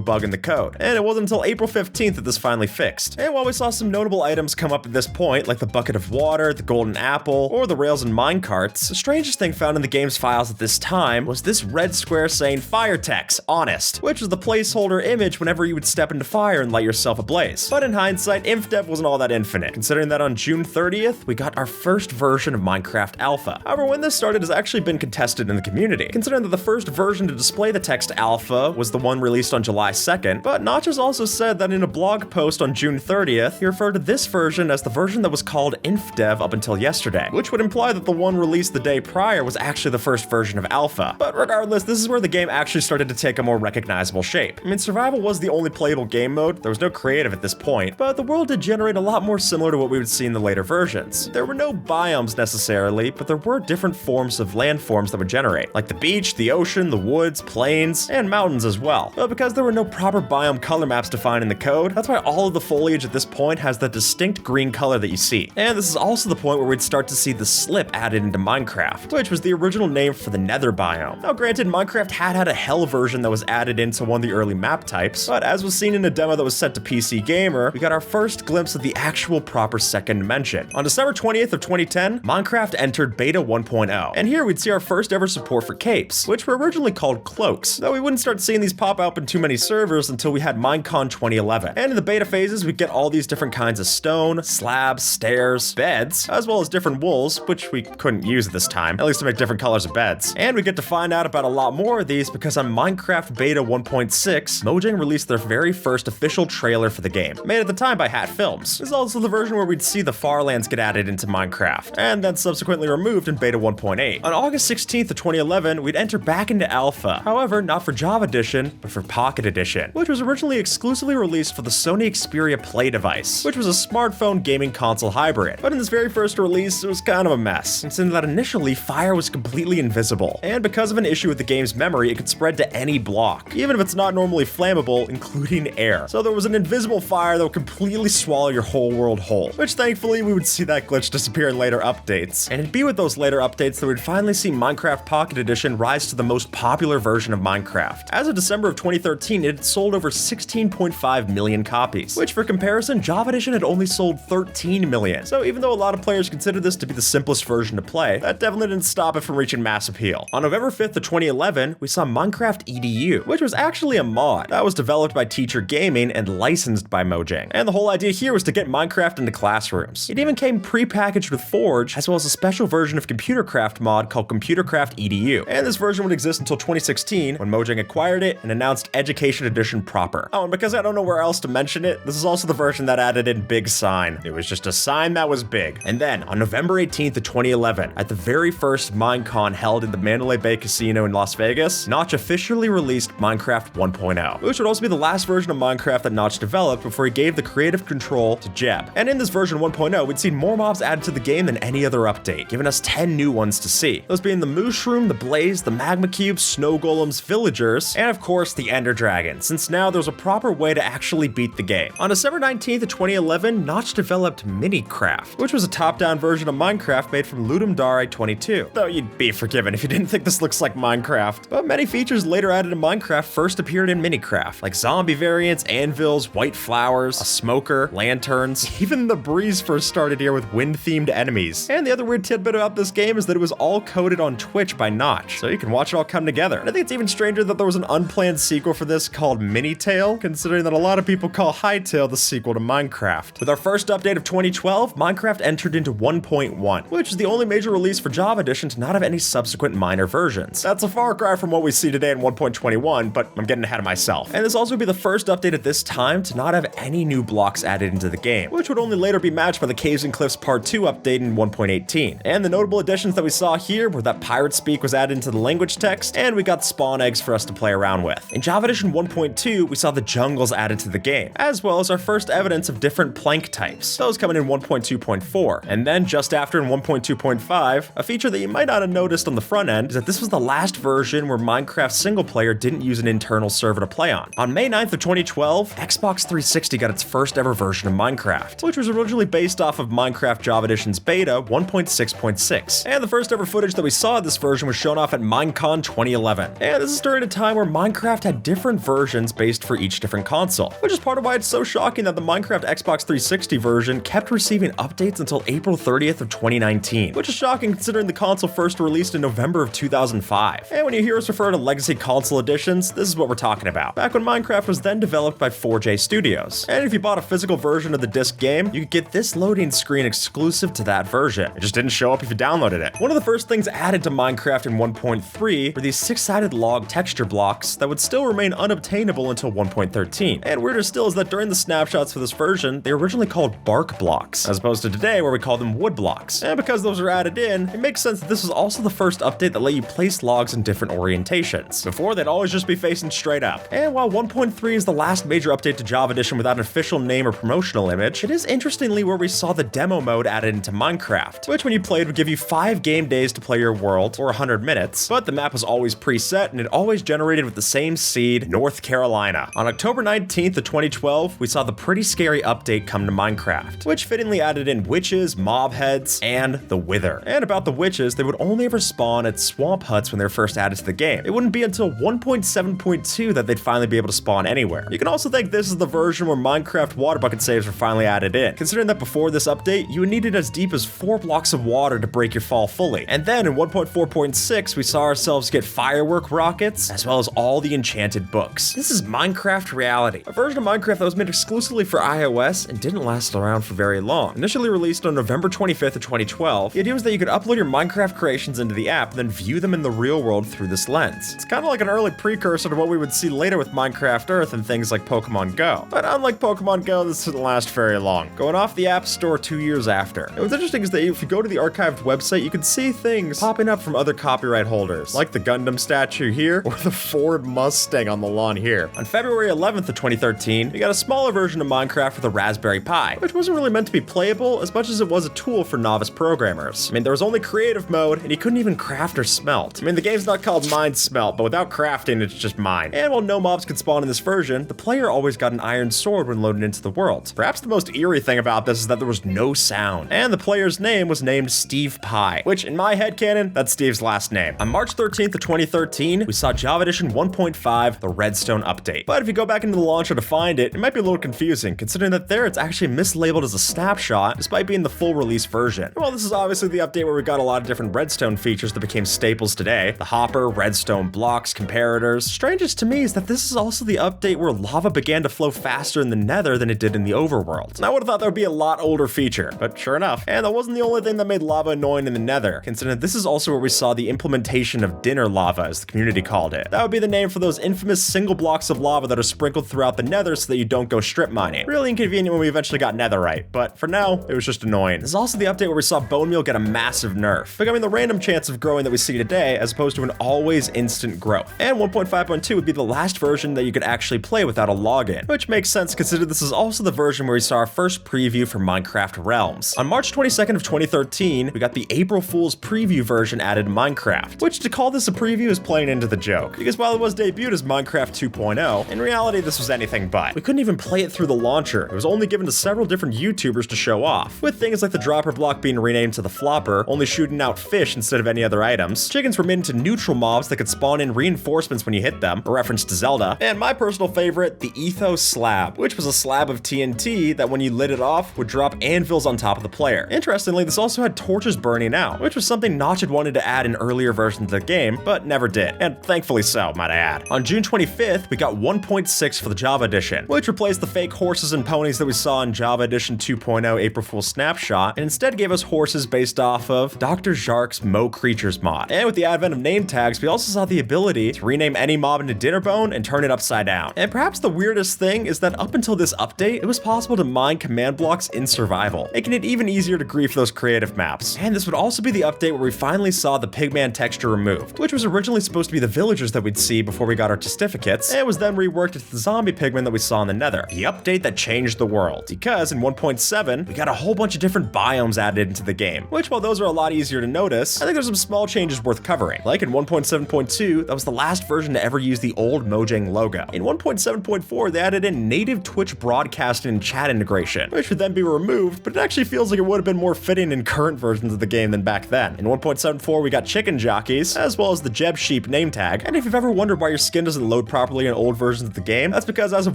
bug in the code, and it wasn't until April 15th that this finally fixed. And while we saw some notable items come up at this point, like the bucket of water, the golden apple, or the rails and minecarts, the strangest thing found in the game's files at this time was this red square saying Firetex, honest, which was the placeholder image whenever you would step into fire and light yourself ablaze. But in hindsight, inf-dev wasn't all that infinite, considering that on June 30th, we got our first version of Minecraft Alpha. However, when this started has actually been contested in the community, considering that the first version to display the text Alpha was the one released on July 2nd, but Notch has also said that in a blog post on June 30th, he referred to this version as the version that was called inf-dev up until yesterday, which would imply that the one released the day prior was actually the first version of Alpha. But regardless, this is where the game actually started to take a more recognizable shape. I mean, survival was the only playable game mode, there was no creative at this point, but the world did generate a lot more similar to what we would see in the later versions. There were no biomes necessarily, but there were different forms of landforms that would generate, like the beach, the ocean, the woods, plains, and mountains as well. But because there were no proper biome color maps defined in the code, that's why all of the foliage at this point has the distinct green color that you see. And this is also the point where we'd start to see the slip added into Minecraft, which was the original name for the Nether biome. Now granted, Minecraft had a hell version that was added into one of the early map types, but as was seen in a demo that was sent to PC Gamer, we got our first glimpse of the actual proper second dimension. On December 20th of 2010, Minecraft entered Beta 1.0, and here we'd see our first ever support for capes, which were originally called cloaks, though we wouldn't start seeing these pop up in too many servers until we had Minecon 2011. And in the beta phases, we'd get all these different kinds of stone, slabs, stairs, beds, as well as different wools, which we couldn't use at this time, at least to make different colors of beds. And we get to find out about a lot more of these because on Minecraft Beta 1.6, Mojang released their very first official trailer for the game, made at the time by Hat Films. This is also the version where we'd see the Farlands get added into Minecraft, and then subsequently removed in Beta 1.8. On August 16th of 2011, we'd enter back into Alpha, however, not for Java Edition, but for Pocket Edition, which was originally exclusively released for the Sony Xperia Play device, which was a smartphone gaming console hybrid. But in this very first release, it was kind of a mess, considering that initially fire was completely invisible, and because of an issue with the game's memory, it could spread to any block, even if it's not normally flammable, including air. So there was an invisible fire that would completely swallow your whole world whole, which thankfully we would see that glitch disappear in later updates. And it'd be with those later updates that we'd finally see Minecraft Pocket Edition rise to the most popular version of Minecraft. As of December of 2013, it had sold over 16.5 million copies, which for comparison, Java Edition had only sold 13 million. So even though a lot of players consider this to be the simplest version to play, that definitely didn't stop it from reaching mass appeal. On November 5th of 2011, we saw Minecraft EDU, which was actually a mod that was developed by Teacher Gaming and licensed by Mojang. And the whole idea here was to get Minecraft into classrooms. It even came pre-packaged with Forge, as well as a special version of Computercraft mod called Computercraft EDU. And this version would exist until 2016, when Mojang acquired it and announced Education Edition proper. Oh, and because I don't know where else to mention it, this is also the version that added in Big Sign. It was just a sign that was big. And then, on November 18th of 2011, at the very first Minecon held in the Mandalay Bay Casino in Las Vegas, Notch officially released Minecraft 1.0, which would also be the last version of Minecraft that Notch developed before he gave the creative control to Jeb. And in this version 1.0, we'd seen more mobs added to the game than any other update, giving us 10 new ones to see. Those being the Mushroom, the Blaze, the Magma Cubes, Snow Golems, Villagers, and of course the Ender Dragon, since now there's a proper way to actually beat the game. On December 19th of 2011, Notch developed Minicraft, which was a top-down version of Minecraft made from Ludum Dare 22, though you'd be forgiven if you didn't think this looks like Minecraft. But many features later added to Minecraft first appeared in Minicraft, like zombie variants, anvils, white flowers, a smoker, lanterns. Even the breeze first started here with wind-themed enemies. And the other weird tidbit about this game is that it was all coded on Twitch by Notch, so you can watch it all come together. And I think it's even stranger that there was an unplanned sequel for this called Minitail, considering that a lot of people call Hytale the sequel to Minecraft. With our first update of 2012, Minecraft entered into 1.1, which is the only major release for Java Edition to not have any subsequent minor versions. That's a far cry from what we see today in 1.21, but I'm getting ahead of myself. And this also would be the first update at this time to not have any new blocks added into the game, which would only later be matched by the Caves and Cliffs Part 2 update in 1.18. And the notable additions that we saw here were that pirate speak was added into the language text, and we got spawn eggs for us to play around with. In Java Edition 1.2, we saw the jungles added to the game, as well as our first evidence of different plank types, those coming in 1.2.4. And then just after in 1.2.5, a feature that you might not have noticed on the front end is that this was the last version where Minecraft single player didn't use an internal server to play on. On May 9th of 2012, Xbox 360 got its first ever version of Minecraft, which was originally based off of Minecraft Java Edition's beta 1.6.6. And the first ever footage that we saw of this version was shown off at Minecon 2011. And this is during a time where Minecraft had different versions based for each different console, which is part of why it's so shocking that the Minecraft Xbox 360 version kept receiving updates until April 30th of 2019, which is shocking considering the console first released in November of 2005. And when you hear us refer to legacy console editions, this is what we're talking about. Back when Minecraft was then developed by 4J Studios. And if you bought a physical version of the disc game, you could get this loading screen exclusive to that version. It just didn't show up if you downloaded it. One of the first things added to Minecraft in 1.3 were these 6-sided log texture blocks that would still remain unobtainable until 1.13. And weirder still is that during the snapshots for this version, they were originally called bark blocks, as opposed to today where we call them wood blocks. And because those are added in, it makes sense that this was also the first update that let you place logs in different orientations. Before, they'd always just be facing straight up. And while 1.3 is the last major update to Java Edition without an official name or promotional image, it is interestingly where we saw the demo mode added into Minecraft, which when you played would give you 5 game days to play your world, or 100 minutes, but the map was always preset and it always generated with the same seed, North Carolina. On October 19th of 2012, we saw the pretty scary update come to Minecraft, which fittingly added in witches, mob heads, and the Wither. And about the witches, they would only ever spawn at swamp huts when they were first added to the game. It wouldn't be until 1.7.2 that they'd finally be able to spawn anywhere. You can also think this is the version where Minecraft water bucket saves were finally added in, considering that before this update, you would need it as deep as 4 blocks of water to break your fall fully. And then in 1.4.6, we saw ourselves get firework rockets, as well as all the enchanted books. This is is Minecraft Reality, a version of Minecraft that was made exclusively for iOS and didn't last around for very long. Initially released on November 25th of 2012, the idea was that you could upload your Minecraft creations into the app and then view them in the real world through this lens. It's kind of like an early precursor to what we would see later with Minecraft Earth and things like Pokemon Go. But unlike Pokemon Go, this didn't last very long, going off the App Store 2 years after. And what's interesting is that if you go to the archived website, you can see things popping up from other copyright holders, like the Gundam statue here, or the Ford Mustang on the lawn here. On February 11th of 2013, we got a smaller version of Minecraft with a Raspberry Pi, which wasn't really meant to be playable as much as it was a tool for novice programmers. I mean, there was only creative mode, and you couldn't even craft or smelt. I mean, the game's not called Mine Smelt, but without crafting, it's just mine. And while no mobs could spawn in this version, the player always got an iron sword when loaded into the world. Perhaps the most eerie thing about this is that there was no sound, and the player's name was named Steve Pie, which in my headcanon, that's Steve's last name. On March 13th of 2013, we saw Java Edition 1.5, the Redstone update. But if you go back into the launcher to find it, it might be a little confusing, considering that there it's actually mislabeled as a snapshot, despite being the full release version. And while this is obviously the update where we got a lot of different redstone features that became staples today, the hopper, redstone blocks, comparators, strangest to me is that this is also the update where lava began to flow faster in the Nether than it did in the overworld. And I would have thought that would be a lot older feature, but sure enough. And that wasn't the only thing that made lava annoying in the Nether, considering this is also where we saw the implementation of dinner lava, as the community called it. That would be the name for those infamous single blocks of lava that are sprinkled throughout the Nether so that you don't go strip mining. Really inconvenient when we eventually got Netherite, but for now, it was just annoying. This is also the update where we saw bone meal get a massive nerf, becoming the random chance of growing that we see today as opposed to an always instant growth. And 1.5.2 would be the last version that you could actually play without a login, which makes sense considering this is also the version where we saw our first preview for Minecraft Realms. On March 22nd of 2013, we got the April Fool's preview version added to Minecraft, which to call this a preview is playing into the joke, because while it was debuted as Minecraft 2.0, in reality this was anything but. We couldn't even play it through the launcher. It was only given to several different YouTubers to show off, with things like the dropper block being renamed to the flopper, only shooting out fish instead of any other items. Chickens were made into neutral mobs that could spawn in reinforcements when you hit them, a reference to Zelda, and my personal favorite, the Ethos slab, which was a slab of TNT that when you lit it off would drop anvils on top of the player. Interestingly, this also had torches burning out, which was something Notch had wanted to add in earlier versions of the game, but never did, and thankfully so, might I add. On June 25th, we got 1.6 for the Java Edition, which replaced the fake horses and ponies that we saw in Java Edition 2.0 April Fool's Snapshot, and instead gave us horses based off of Dr. Jark's Mo Creatures mod. And with the advent of name tags, we also saw the ability to rename any mob into Dinnerbone and turn it upside down. And perhaps the weirdest thing is that up until this update, it was possible to mine command blocks in survival, making it even easier to grief those creative maps. And this would also be the update where we finally saw the pigman texture removed, which was originally supposed to be the villagers that we'd see before we got our certificates, and was then reworked into the zombie pigmen that we saw in the Nether. The update that changed the world, because in 1.7, we got a whole bunch of different biomes added into the game, which while those are a lot easier to notice, I think there's some small changes worth covering. Like in 1.7.2, that was the last version to ever use the old Mojang logo. In 1.7.4, they added in native Twitch broadcasting and chat integration, which would then be removed, but it actually feels like it would have been more fitting in current versions of the game than back then. In 1.74, we got chicken jockeys, as well as the Jeb Sheep name tag, and if you've ever wondered why your skin doesn't load properly in old versions of the game, that's because as of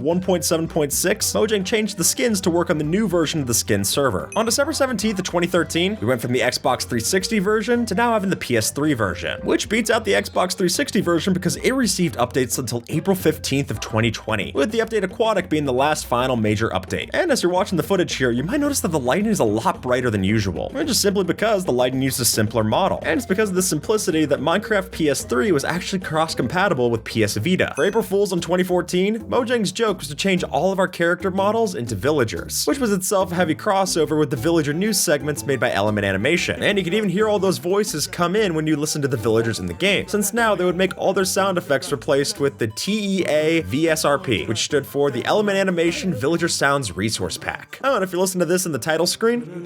1.7.6, Mojang changed the skins to work on the new version of the skin server. On December 17th of 2013, we went from the Xbox 360 version to now having the PS3 version, which beats out the Xbox 360 version because it received updates until April 15th of 2020, with the update Aquatic being the last final major update. And as you're watching the footage here, you might notice that the lighting is a lot brighter than usual, which is simply because the lighting used a simpler model. And it's because of this simplicity that Minecraft PS3 was actually cross-compatible with PS Vita. For April Fools in 2014, Mojang's joke was to change all of our character models into villagers, which was itself a heavy crossover with the villager news segments made by Element Animation. And you could even hear all those voices come in when you listen to the villagers in the game, since now they would make all their sound effects replaced with the TEA VSRP, which stood for the Element Animation Villager Sounds Resource Pack. Oh, and if you listen to this in the title screen,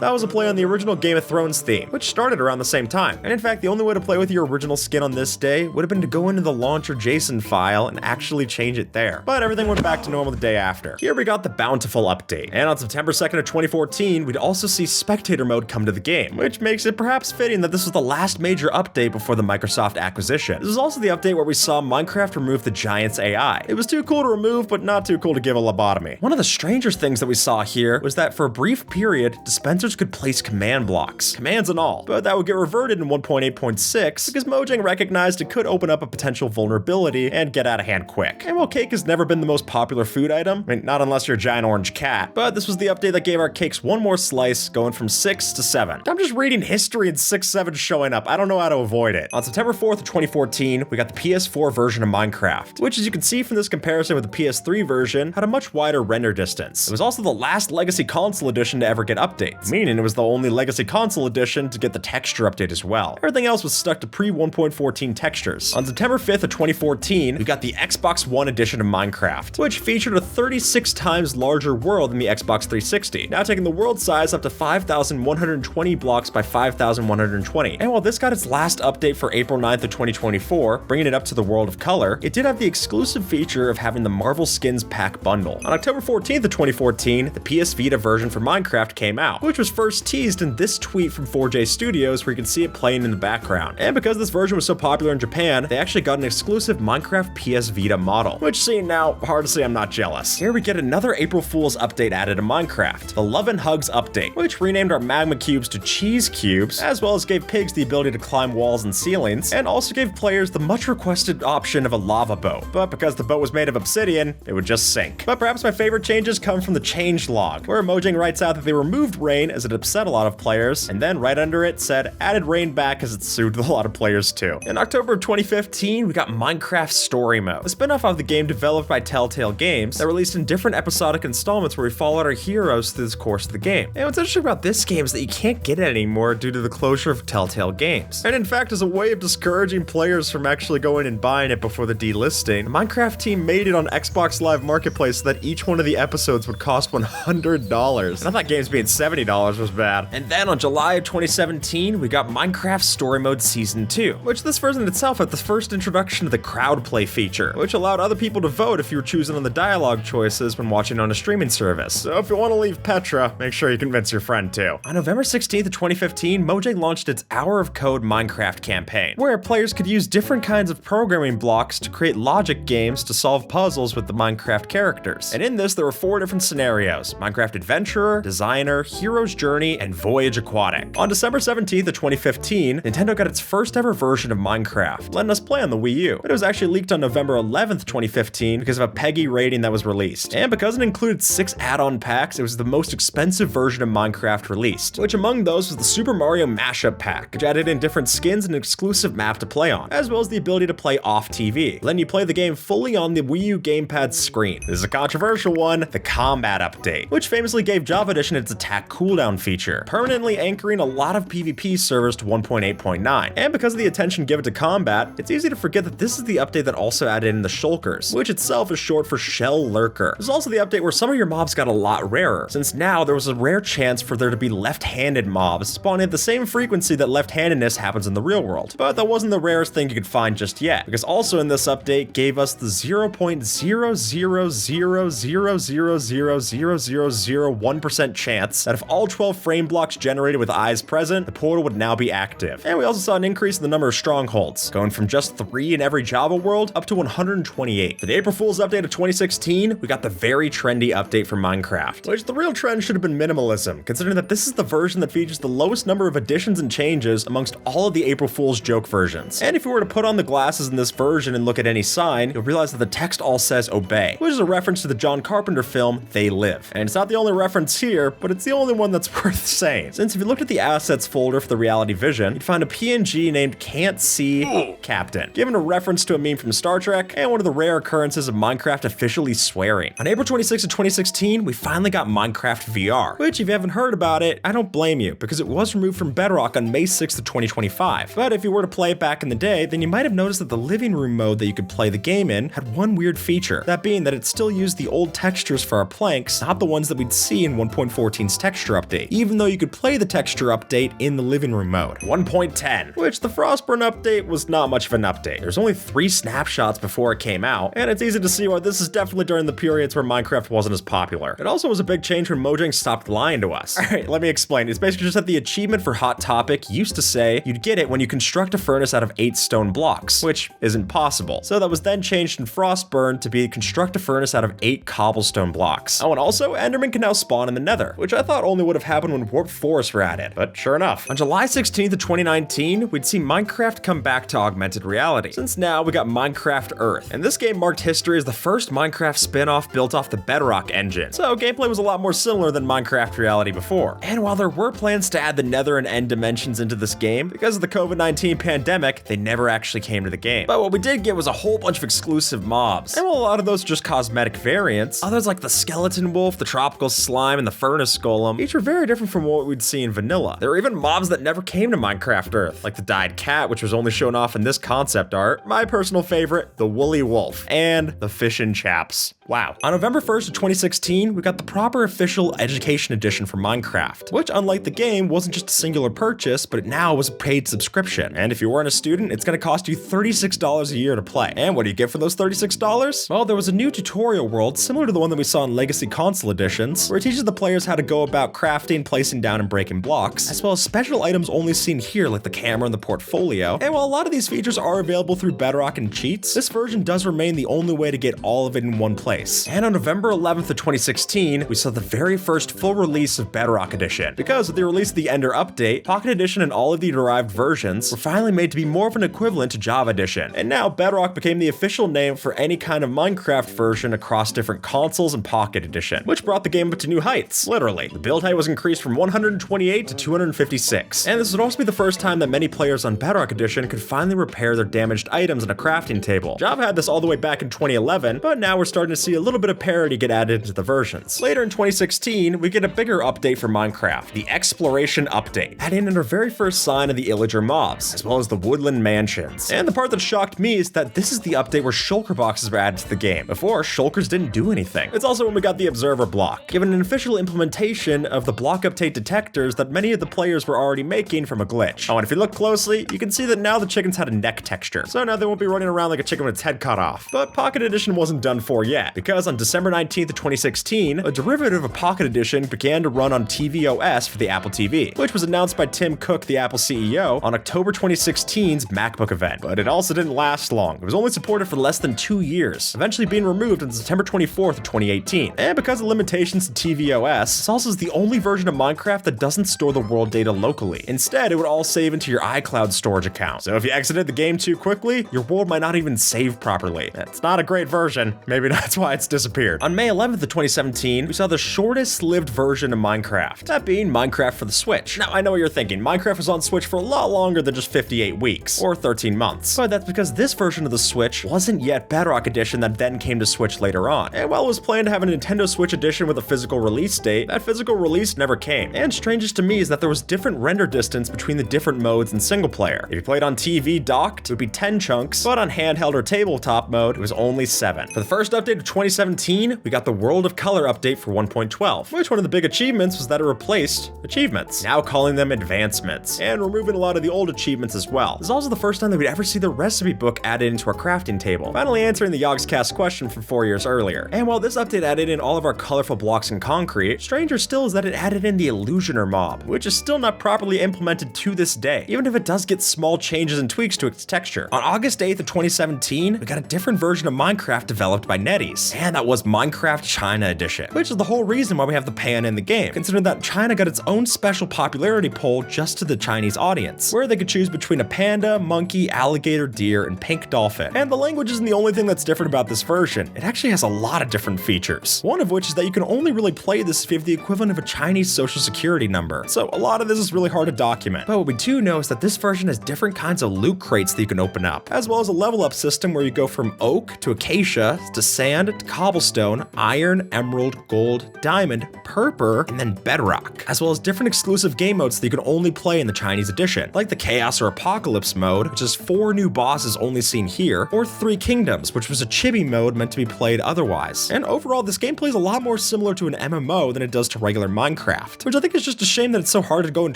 that was a play on the original Game of Thrones theme, which started around the same time. And in fact, the only way to play with your original skin on this day would have been to go into the launcher JSON file and actually change it there. But everything went back to normal the day after. Here we got the Bountiful update. And on September 2nd of 2014, we'd also see spectator mode come to the game, which makes it perhaps fitting that this was the last major update before the Microsoft acquisition. This was also the update where we saw Minecraft remove the Giants AI. It was too cool to remove, but not too cool to give a lobotomy. One of the stranger things that we saw here was that for a brief period, dispensers users could place command blocks, commands and all, but that would get reverted in 1.8.6 because Mojang recognized it could open up a potential vulnerability and get out of hand quick. And while cake has never been the most popular food item, I mean, not unless you're a giant orange cat, but this was the update that gave our cakes one more slice, going from 6 to 7. I'm just reading history and 6-7 showing up. I don't know how to avoid it. On September 4th of 2014, we got the PS4 version of Minecraft, which, as you can see from this comparison with the PS3 version, had a much wider render distance. It was also the last Legacy Console Edition to ever get updates, meaning it was the only Legacy Console Edition to get the texture update as well. Everything else was stuck to pre-1.14 textures. On September 5th of 2014, we got the Xbox One edition of Minecraft, which featured a 36 times larger world than the Xbox 360, now taking the world size up to 5,120 blocks by 5,120. And while this got its last update for April 9th of 2024, bringing it up to the world of color, it did have the exclusive feature of having the Marvel Skins pack bundle. On October 14th of 2014, the PS Vita version for Minecraft came out, which was first teased in this tweet from 4J Studios where you can see it playing in the background. And because this version was so popular in Japan, they actually got an exclusive Minecraft PS Vita model, which, seeing now, hard to say I'm not jealous. Here we get another April Fool's update added to Minecraft, the Love and Hugs update, which renamed our magma cubes to cheese cubes, as well as gave pigs the ability to climb walls and ceilings, and also gave players the much requested option of a lava boat. But because the boat was made of obsidian, it would just sink. But perhaps my favorite changes come from the change log, where Mojang writes out that they removed rain as it upset a lot of players, and then right under it said added rain back as it sued a lot of players too. In October of 2015, we got Minecraft Story Mode, a spin-off of the game developed by Telltale Games that released in different episodic installments where we followed our heroes through the course of the game. And what's interesting about this game is that you can't get it anymore due to the closure of Telltale Games. And in fact, as a way of discouraging players from actually going and buying it before the delisting, the Minecraft team made it on Xbox Live Marketplace so that each one of the episodes would cost $100. And I thought games being $70 was bad. And then on July of 2017, we got Minecraft Story Mode Season 2, which this version itself had the first introduction to the crowd play feature, which allowed other people to vote if you were choosing on the dialogue choices when watching on a streaming service. So if you want to leave Petra, make sure you convince your friend too. On November 16th of 2015, Mojang launched its Hour of Code Minecraft campaign, where players could use different kinds of programming blocks to create logic games to solve puzzles with the Minecraft characters. And in this, there were 4 different scenarios: Minecraft Adventurer, Designer, Hero's Journey, and Voyage Aquatic. On December 17th of 2015, Nintendo got its first ever version of Minecraft, letting us play on the Wii U. But it was actually leaked on November 11th, 2015 because of a PEGI rating that was released. And because it included 6 add-on packs, it was the most expensive version of Minecraft released, which among those was the Super Mario Mashup Pack, which added in different skins and an exclusive map to play on, as well as the ability to play off TV, letting you play the game fully on the Wii U gamepad screen. This is a controversial one, the Combat Update, which famously gave Java Edition its attack cooldown feature, permanently anchoring a lot of PvP servers to 1.8.9. And because of the attention given to combat, it's easy to forget that this is the update that also added in the Shulkers, which itself is short for Shell Lurker. There's also the update where some of your mobs got a lot rarer, since now there was a rare chance for there to be left-handed mobs spawning at the same frequency that left-handedness happens in the real world. But that wasn't the rarest thing you could find just yet, because also in this update gave us the 0.000000001% chance that if all 12 frame blocks generated with eyes present, the portal would now be active. And we also saw an increase in the number of strongholds, going from just 3 in every Java world up to 128. For the April Fool's update of 2016, we got the very trendy update for Minecraft, which the real trend should have been minimalism, considering that this is the version that features the lowest number of additions and changes amongst all of the April Fool's joke versions. And if you were to put on the glasses in this version and look at any sign, you'll realize that the text all says obey, which is a reference to the John Carpenter film They Live. And it's not the only reference here, but it's the only one that's worth saying, since if you looked at the assets folder for the Reality Vision, you'd find a PNG named Can't See Captain, given a reference to a meme from Star Trek and one of the rare occurrences of Minecraft officially swearing. On April 26th of 2016, we finally got Minecraft VR, which if you haven't heard about it, I don't blame you, because it was removed from Bedrock on May 6th of 2025. But if you were to play it back in the day, then you might have noticed that the living room mode that you could play the game in had one weird feature, that being that it still used the old textures for our planks, not the ones that we'd see in 1.14's texture update, even though you could play the texture update in the living room mode. 1.10, which the Frostburn update was not much of an update. There's only 3 snapshots before it came out, and it's easy to see why this is definitely during the periods where Minecraft wasn't as popular. It also was a big change when Mojang stopped lying to us. Alright, let me explain. It's basically just that the achievement for Hot Topic used to say you'd get it when you construct a furnace out of 8 stone blocks, which isn't possible. So that was then changed in Frostburn to be construct a furnace out of 8 cobblestone blocks. Oh, and also Enderman can now spawn in the Nether, which I thought only would have have happened when warped forests were added, but sure enough. On July 16th of 2019, we'd see Minecraft come back to augmented reality, since now we got Minecraft Earth, and this game marked history as the first Minecraft spin-off built off the Bedrock engine, so gameplay was a lot more similar than Minecraft reality before. And while there were plans to add the Nether and End dimensions into this game, because of the COVID-19 pandemic, they never actually came to the game. But what we did get was a whole bunch of exclusive mobs, and while a lot of those are just cosmetic variants, others like the skeleton wolf, the tropical slime, and the furnace golem, each were very different from what we'd see in vanilla. There were even mobs that never came to Minecraft Earth, like the dyed cat, which was only shown off in this concept art, my personal favorite, the woolly wolf, and the fishin' chaps. Wow. On November 1st of 2016, we got the proper official education edition for Minecraft, which unlike the game, wasn't just a singular purchase, but it now was a paid subscription. And if you weren't a student, it's gonna cost you $36 a year to play. And what do you get for those $36? Well, there was a new tutorial world similar to the one that we saw in Legacy Console Editions, where it teaches the players how to go about crafting, placing down, and breaking blocks, as well as special items only seen here like the camera and the portfolio. And while a lot of these features are available through Bedrock and cheats, this version does remain the only way to get all of it in one place. And on November 11th of 2016, we saw the very first full release of Bedrock Edition. Because with the release of the Ender update, Pocket Edition and all of the derived versions were finally made to be more of an equivalent to Java Edition. And now Bedrock became the official name for any kind of Minecraft version across different consoles and Pocket Edition, which brought the game up to new heights, literally. The build height was increased from 128 to 256. And this would also be the first time that many players on Bedrock Edition could finally repair their damaged items in a crafting table. Java had this all the way back in 2011, but now we're starting to see a little bit of parity get added into the versions. Later in 2016, we get a bigger update for Minecraft, the Exploration Update, adding in our very first sign of the Illager mobs, as well as the woodland mansions. And the part that shocked me is that this is the update where shulker boxes were added to the game. Before, shulkers didn't do anything. It's also when we got the Observer block, given an official implementation of the block update detectors that many of the players were already making from a glitch. Oh, and if you look closely, you can see that now the chickens had a neck texture, so now they won't be running around like a chicken with its head cut off. But Pocket Edition wasn't done for yet, because on December 19th of 2016, a derivative of Pocket Edition began to run on tvOS for the Apple TV, which was announced by Tim Cook, the Apple CEO, on October 2016's MacBook event. But it also didn't last long. It was only supported for less than 2 years, eventually being removed on September 24th of 2018. And because of limitations to tvOS, this also is the only version of Minecraft that doesn't store the world data locally. Instead, it would all save into your iCloud storage account. So if you exited the game too quickly, your world might not even save properly. It's not a great version. Maybe that's why it's disappeared. On May 11th of 2017, we saw the shortest lived version of Minecraft, that being Minecraft for the Switch. Now, I know what you're thinking, Minecraft was on Switch for a lot longer than just 58 weeks, or 13 months. But that's because this version of the Switch wasn't yet Bedrock Edition that then came to Switch later on. And while it was planned to have a Nintendo Switch edition with a physical release date, that physical release never came. And strangest to me is that there was different render distance between the different modes in single player. If you played on TV docked, it would be 10 chunks, but on handheld or tabletop mode, it was only 7. For the first update of 2017, we got the World of Color update for 1.12, which one of the big achievements was that it replaced achievements, now calling them advancements, and removing a lot of the old achievements as well. This is also the first time that we'd ever see the recipe book added into our crafting table, finally answering the Yogscast question from 4 years earlier. And while this update added in all of our colorful blocks and concrete, stranger still is that it added in the Illusioner mob, which is still not properly implemented to this day, even if it does get small changes and tweaks to its texture. On August 8th of 2017, we got a different version of Minecraft developed by NetEase, and that was Minecraft China Edition, which is the whole reason why we have the pan in the game, considering that China got its own special popularity poll just to the Chinese audience, where they could choose between a panda, monkey, alligator, deer, and pink dolphin. And the language isn't the only thing that's different about this version. It actually has a lot of different features, one of which is that you can only really play this if you have the equivalent of a Chinese social security number, so a lot of this is really hard to document. But what we do know is that this version has different kinds of loot crates that you can open up, as well as a level up system where you go from oak to acacia to sand to cobblestone, iron, emerald, gold, diamond, purple, and then bedrock, as well as different exclusive game modes that you can only play in the Chinese edition, like the Chaos or Apocalypse mode, which is 4 new bosses only seen here, or 3 Kingdoms, which was a chibi mode meant to be played otherwise. And overall, this game plays a lot more similar to an MMO than it does to regular Minecraft, which I think is just a shame that it's so hard to go and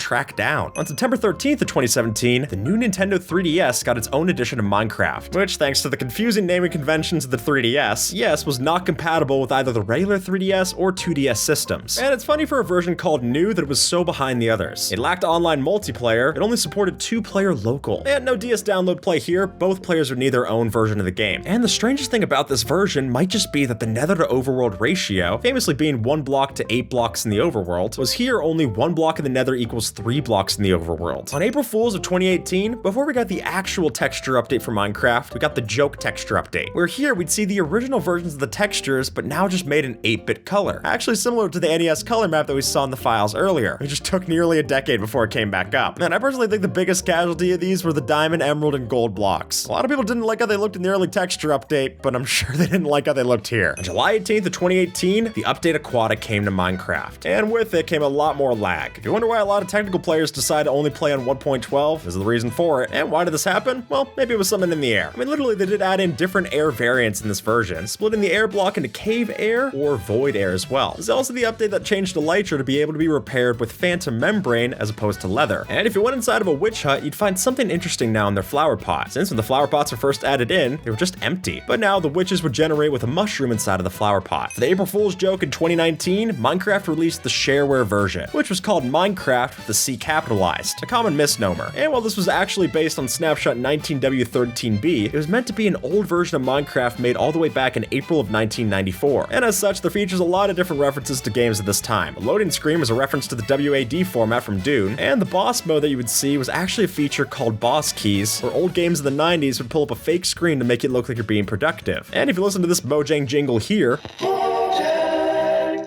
track down. On September 13th of 2017, the new Nintendo 3DS got its own edition of Minecraft, which, thanks to the confusing naming conventions of the 3DS, yes, was not compatible with either the regular 3DS or 2DS systems. And it's funny for a version called New that it was so behind the others. It lacked online multiplayer, it only supported 2-player local. And no DS download play here, both players would need their own version of the game. And the strangest thing about this version might just be that the Nether to overworld ratio, famously being 1 block to 8 blocks in the overworld, overworld was here only 1 block in the Nether equals 3 blocks in the overworld. On April Fools of 2018, before we got the actual texture update for Minecraft, we got the joke texture update, where here we'd see the original versions of the textures, but now just made an 8-bit color. Actually similar to the NES color map that we saw in the files earlier. It just took nearly a decade before it came back up. And I personally think the biggest casualty of these were the diamond, emerald, and gold blocks. A lot of people didn't like how they looked in the early texture update, but I'm sure they didn't like how they looked here. On July 18th of 2018, the update Aquatic came to Minecraft, and with it came a lot more lag. If you wonder why a lot of technical players decide to only play on 1.12, this is the reason for it. And why did this happen? Well, maybe it was something in the air. I mean, literally they did add in different air variants in this version, splitting the air block into cave air or void air as well. There's also the update that changed elytra to be able to be repaired with phantom membrane as opposed to leather. And if you went inside of a witch hut, you'd find something interesting now in their flower pot. Since when the flower pots were first added in, they were just empty. But now the witches would generate with a mushroom inside of the flower pot. For the April Fool's joke in 2019, Minecraft released the shareware version, which was called Minecraft with the C capitalized, a common misnomer. And while this was actually based on snapshot 19W13B, it was meant to be an old version of Minecraft made all the way back in April of 1994. And as such, there features a lot of different references to games at this time. The loading screen was a reference to the WAD format from Dune, and the boss mode that you would see was actually a feature called Boss Keys, where old games in the 90s would pull up a fake screen to make it look like you're being productive. And if you listen to this Mojang jingle here,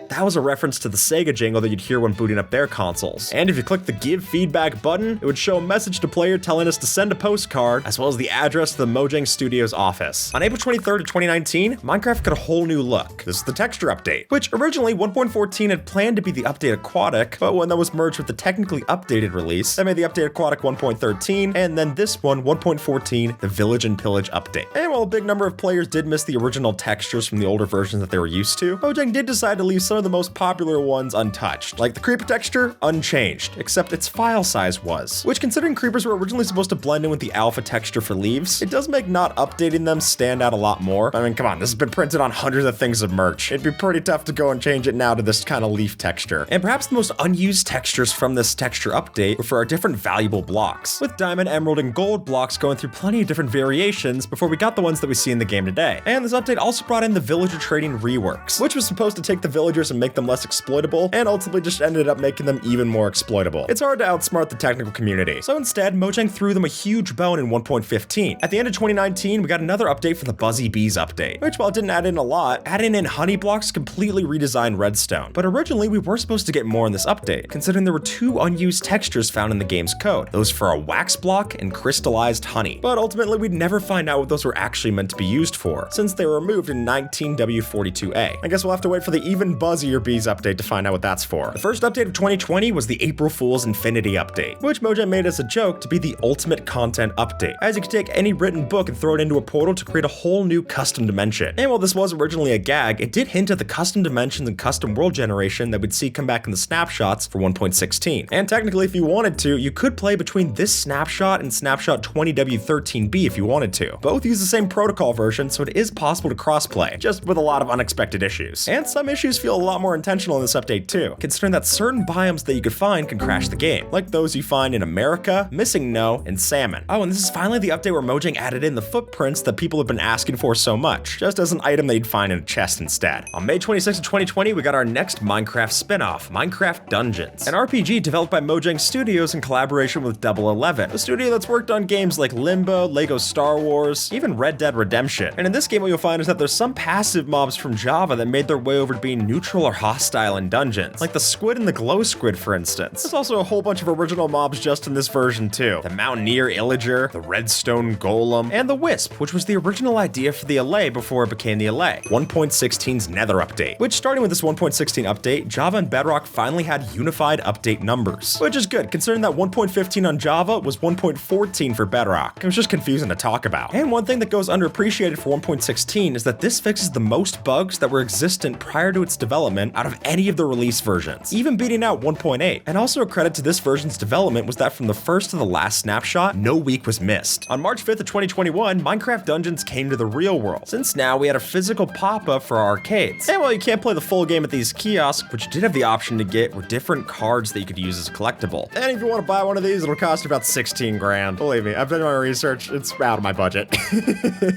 that was a reference to the Sega jingle that you'd hear when booting up their consoles. And if you click the give feedback button, it would show a message to player telling us to send a postcard, as well as the address to the Mojang Studios office. On April 23rd of 2019, Minecraft got a whole new look. This is the texture update, which originally 1.14 had planned to be the update Aquatic, but when that was merged with the technically updated release, they made the update Aquatic 1.13, and then this one, 1.14, the Village and Pillage update. And while a big number of players did miss the original textures from the older versions that they were used to, Mojang did decide to leave some of the most popular ones untouched. Like the creeper texture, unchanged, except its file size was. Which, considering creepers were originally supposed to blend in with the alpha texture for leaves, it does make not updating them stand out a lot more. I mean, come on, this has been printed on hundreds of things of merch. It'd be pretty tough to go and change it now to this kind of leaf texture. And perhaps the most unused textures from this texture update were for our different valuable blocks, with diamond, emerald, and gold blocks going through plenty of different variations before we got the ones that we see in the game today. And this update also brought in the villager trading reworks, which was supposed to take the villagers and make them less exploitable, and ultimately just ended up making them even more exploitable. It's hard to outsmart the technical community, so instead, Mojang threw them a huge bone in 1.15. At the end of 2019, we got another update for the Buzzy Bees update, which, while it didn't add in a lot, adding in honey blocks completely redesigned redstone. But originally, we were supposed to get more in this update, considering there were 2 unused textures found in the game's code, those for a wax block and crystallized honey. But ultimately, we'd never find out what those were actually meant to be used for, since they were removed in 19W42A. I guess we'll have to wait for the even buzzier bees update to find out what that's for. The first update of 2020 was the April Fool's Infinity update, which Mojang made as a joke to be the ultimate content update, as you could take any written book and throw it into a portal to create a whole new custom dimension. And while this was originally a gag, it did hint at the custom dimensions and custom world generation that we'd see come back in the snapshots for 1.16. And technically, if you wanted to, you could play between this snapshot and snapshot 20W13B if you wanted to. Both use the same protocol version, so it is possible to crossplay, just with a lot of unexpected issues. And some issues feel a lot more intentional in this update too, considering that certain biomes that you could find can crash the game, like those you find in America, Missing No, and Salmon. Oh, and this is finally the update where Mojang added in the footprints that people have been asking for so much, just as an item that you'd find in a chest instead. On May 26th of 2020, we got our next Minecraft spin-off, Minecraft Dungeons, an RPG developed by Mojang Studios in collaboration with Double 11, a studio that's worked on games like Limbo, Lego Star Wars, even Red Dead Redemption. And in this game, what you'll find is that there's some passive mobs from Java that made their way over to being neutral or hostile in dungeons, like the squid and the glow squid, for instance. There's also a whole bunch of original mobs just in this version too. The Mountaineer Illager, the Redstone Golem, and the Wisp, which was the original idea for the LA before it became the LA. 1.16's Nether update, which, starting with this 1.16 update, Java and Bedrock finally had unified update numbers, which is good considering that 1.15 on Java was 1.14 for Bedrock. It was just confusing to talk about. And one thing that goes underappreciated for 1.16 is that this fixes the most bugs that were existent prior to its development out of any of the release versions, even beating out 1.8. And also a credit to this version's development was that from the first to the last snapshot, no week was missed. On March 5th of 2021, Minecraft Dungeons came to the real world, since now we had a physical pop-up for our arcades. And while you can't play the full game at these kiosks, what you did have the option to get were different cards that you could use as a collectible. And if you want to buy one of these, it'll cost you about 16 grand. Believe me, I've done my research, it's out of my budget.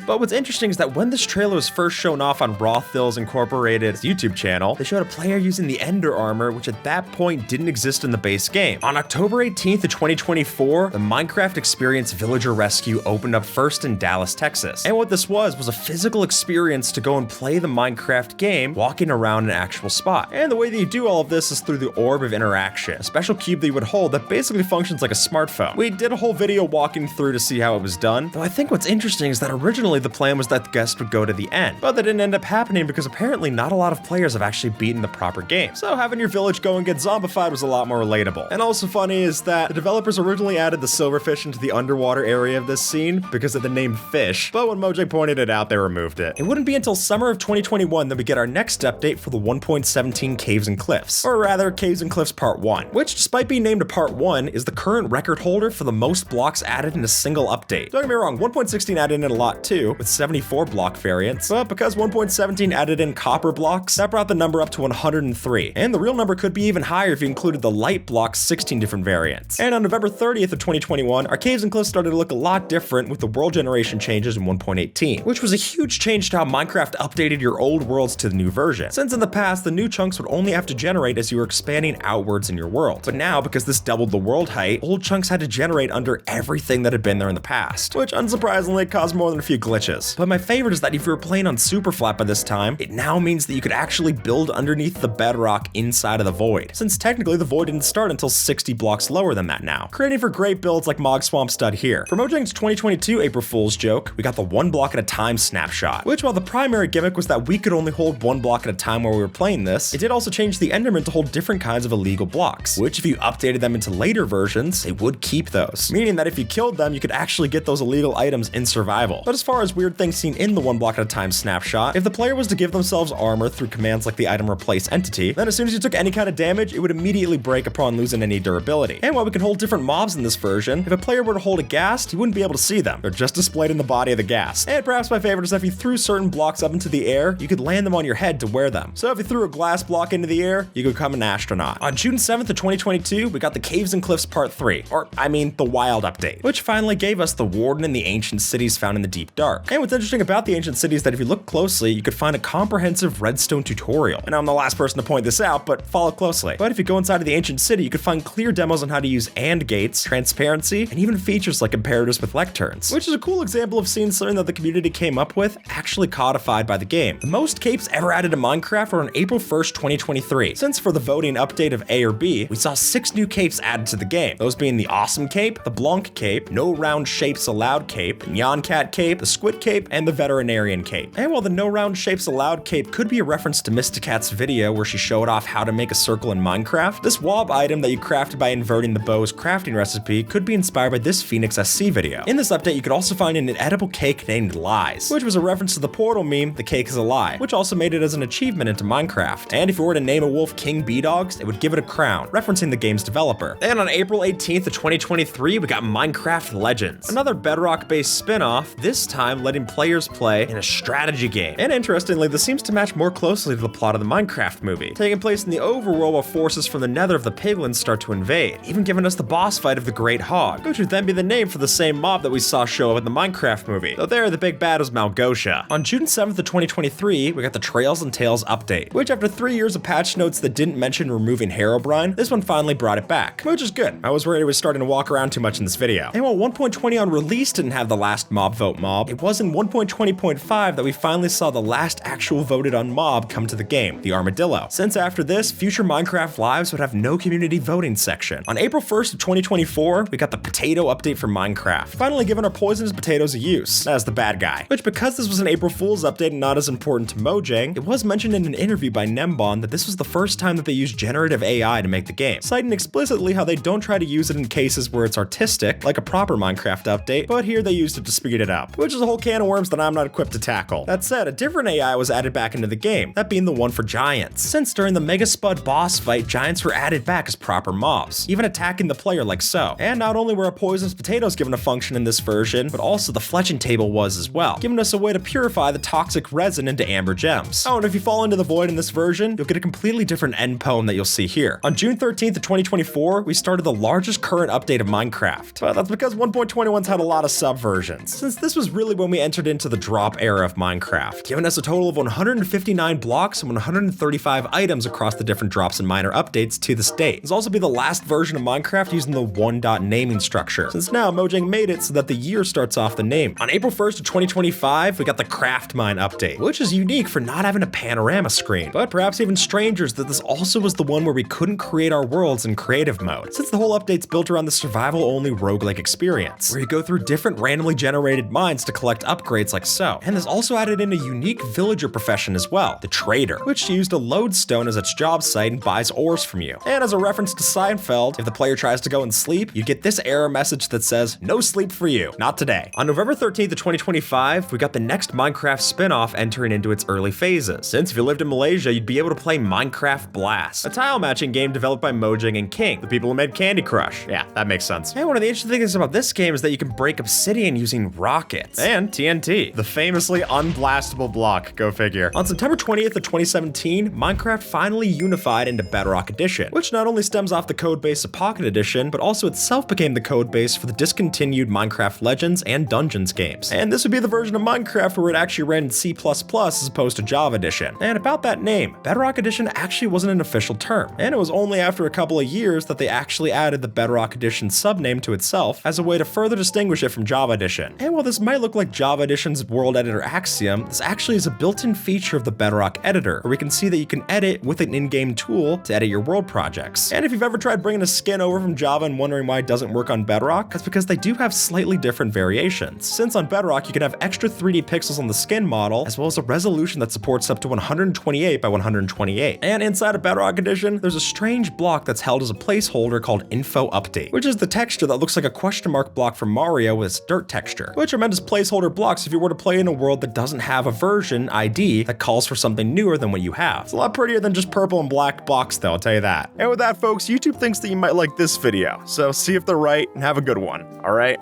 But what's interesting is that when this trailer was first shown off on Rothills Incorporated's YouTube channel, channel, they showed a player using the Ender armor, which at that point didn't exist in the base game. On October 18th of 2024, the Minecraft Experience Villager Rescue opened up first in Dallas, Texas. And what this was a physical experience to go and play the Minecraft game, walking around an actual spot. And the way that you do all of this is through the Orb of Interaction, a special cube that you would hold that basically functions like a smartphone. We did a whole video walking through to see how it was done, though I think what's interesting is that originally the plan was that the guest would go to the end, but that didn't end up happening because apparently not a lot of players have actually beaten the proper game. So having your village go and get zombified was a lot more relatable. And also funny is that the developers originally added the silverfish into the underwater area of this scene because of the name fish, but when Mojang pointed it out, they removed it. It wouldn't be until summer of 2021 that we get our next update for the 1.17 Caves and Cliffs, or rather Caves and Cliffs Part 1, which despite being named a Part 1 is the current record holder for the most blocks added in a single update. Don't get me wrong, 1.16 added in a lot too, with 74 block variants, but because 1.17 added in copper blocks, that brought the number up to 103, and the real number could be even higher if you included the light blocks 16 different variants. And on November 30th of 2021, our Caves and Cliffs started to look a lot different with the world generation changes in 1.18, which was a huge change to how Minecraft updated your old worlds to the new version. Since in the past, the new chunks would only have to generate as you were expanding outwards in your world. But now, because this doubled the world height, old chunks had to generate under everything that had been there in the past, which unsurprisingly caused more than a few glitches. But my favorite is that if you were playing on superflat by this time, it now means that you could actually build underneath the bedrock inside of the void, since technically the void didn't start until 60 blocks lower than that now, creating for great builds like Mog Swamp Stud here. For Mojang's 2022 April Fool's joke, we got the 1 block at a time snapshot, which while the primary gimmick was that we could only hold 1 block at a time while we were playing this, it did also change the Enderman to hold different kinds of illegal blocks, which if you updated them into later versions, they would keep those, meaning that if you killed them, you could actually get those illegal items in survival. But as far as weird things seen in the 1 block at a time snapshot, if the player was to give themselves armor through commands like the item replace entity, then as soon as you took any kind of damage, it would immediately break upon losing any durability. And while we can hold different mobs in this version, if a player were to hold a ghast, you wouldn't be able to see them. They're just displayed in the body of the ghast. And perhaps my favorite is that if you threw certain blocks up into the air, you could land them on your head to wear them. So if you threw a glass block into the air, you could become an astronaut. On June 7th of 2022, we got the Caves and Cliffs Part 3, or I mean the Wild update, which finally gave us the Warden and the ancient cities found in the deep dark. And what's interesting about the ancient cities is that if you look closely, you could find a comprehensive redstone tutorial. And I'm the last person to point this out, but follow closely. But if you go inside of the ancient city, you could find clear demos on how to use AND gates, transparency, and even features like imperatives with lecterns, which is a cool example of seeing something that the community came up with actually codified by the game. The most capes ever added to Minecraft were on April 1st, 2023. Since for the voting update of A or B, we saw 6 new capes added to the game, those being the Awesome Cape, the Blanc Cape, No Round Shapes Allowed Cape, the Nyan Cat Cape, the Squid Cape, and the Veterinarian Cape. And while the No Round Shapes Allowed Cape could be a reference to Mysticat's video where she showed off how to make a circle in Minecraft, this wob item that you crafted by inverting the bow's crafting recipe could be inspired by this Phoenix SC video. In this update, you could also find an edible cake named Lies, which was a reference to the Portal meme, The Cake is a Lie, which also made it as an achievement into Minecraft. And if you were to name a wolf King B-Dogs, it would give it a crown, referencing the game's developer. And on April 18th of 2023, we got Minecraft Legends, another Bedrock-based spin-off, this time letting players play in a strategy game. And interestingly, this seems to match more closely to the plot of the Minecraft movie, taking place in the overworld while forces from the Nether of the Piglins start to invade, even giving us the boss fight of the Great Hog, which would then be the name for the same mob that we saw show up in the Minecraft movie, though there the big bad was Malgosha. On June 7th of 2023, we got the Trails and Tales update, which after 3 years of patch notes that didn't mention removing Herobrine, this one finally brought it back, which is good. I was worried it was starting to walk around too much in this video. And while 1.20 on release didn't have the last mob vote mob, it was in 1.20.5 that we finally saw the last actual voted on mob come to the game, the Armadillo. Since after this, future Minecraft lives would have no community voting section. On April 1st of 2024, we got the potato update for Minecraft, finally giving our poisonous potatoes a use, as the bad guy. Which, because this was an April Fool's update and not as important to Mojang, it was mentioned in an interview by Nembon that this was the first time that they used generative AI to make the game, citing explicitly how they don't try to use it in cases where it's artistic, like a proper Minecraft update, but here they used it to speed it up, which is a whole can of worms that I'm not equipped to tackle. That said, a different AI was added back into the game, that being the one for giants. Since during the Mega Spud boss fight, giants were added back as proper mobs, even attacking the player like so. And not only were our poisonous potatoes given a function in this version, but also the fletching table was as well, giving us a way to purify the toxic resin into amber gems. Oh, and if you fall into the void in this version, you'll get a completely different end poem that you'll see here. On June 13th of 2024, we started the largest current update of Minecraft, but that's because 1.21's had a lot of subversions, since this was really when we entered into the drop era of Minecraft, giving us a total of 159 blocks and 135 items across the different drops and minor updates to this date. This will also be the last version of Minecraft using the one-dot naming structure, since now Mojang made it so that the year starts off the name. On April 1st of 2025, we got the Craft Mine update, which is unique for not having a panorama screen, but perhaps even strangers that this also was the one where we couldn't create our worlds in creative mode, since the whole update's built around the survival-only roguelike experience, where you go through different randomly generated mines to collect upgrades like so. And this also added in a unique villager profession as well, the trader, which used a lodestone as its job site and buys ores from you. And as a reference to Seinfeld, if the player tries to go and sleep, you get this error message that says, "No sleep for you, not today." On November 13th of 2025, we got the next Minecraft spin-off entering into its early phases, since if you lived in Malaysia, you'd be able to play Minecraft Blast, a tile matching game developed by Mojang and King, the people who made Candy Crush. Yeah, that makes sense. And one of the interesting things about this game is that you can break obsidian using rockets and TNT, the famously unblastable block, go figure. On September 20th of 2017, Minecraft finally unified into Bedrock Edition, which not only stems off the codebase of Pocket Edition, but also itself became the codebase for the discontinued Minecraft Legends and Dungeons games. And this would be the version of Minecraft where it actually ran in C++ as opposed to Java Edition. And about that name, Bedrock Edition actually wasn't an official term, and it was only after a couple of years that they actually added the Bedrock Edition subname to itself as a way to further distinguish it from Java Edition. And while this might look like Java Edition's world editor Axiom, this actually is a built-in feature of the Bedrock editor, where we can see that you can edit with an in-game tool to edit your world projects. And if you've ever tried bringing a skin over from Java and wondering why it doesn't work on Bedrock, that's because they do have slightly different variations. Since on Bedrock, you can have extra 3D pixels on the skin model, as well as a resolution that supports up to 128 by 128. And inside of Bedrock Edition, there's a strange block that's held as a placeholder called Info Update, which is the texture that looks like a question mark block from Mario with its dirt texture, which are meant as placeholder blocks if you were to play in a world that doesn't have a version ID that calls for something newer than what you have. It's a lot prettier than just purple and black blocks though, I'll tell you that. And with that, folks, YouTube thinks that you might like this video, so see if they're right and have a good one, all right?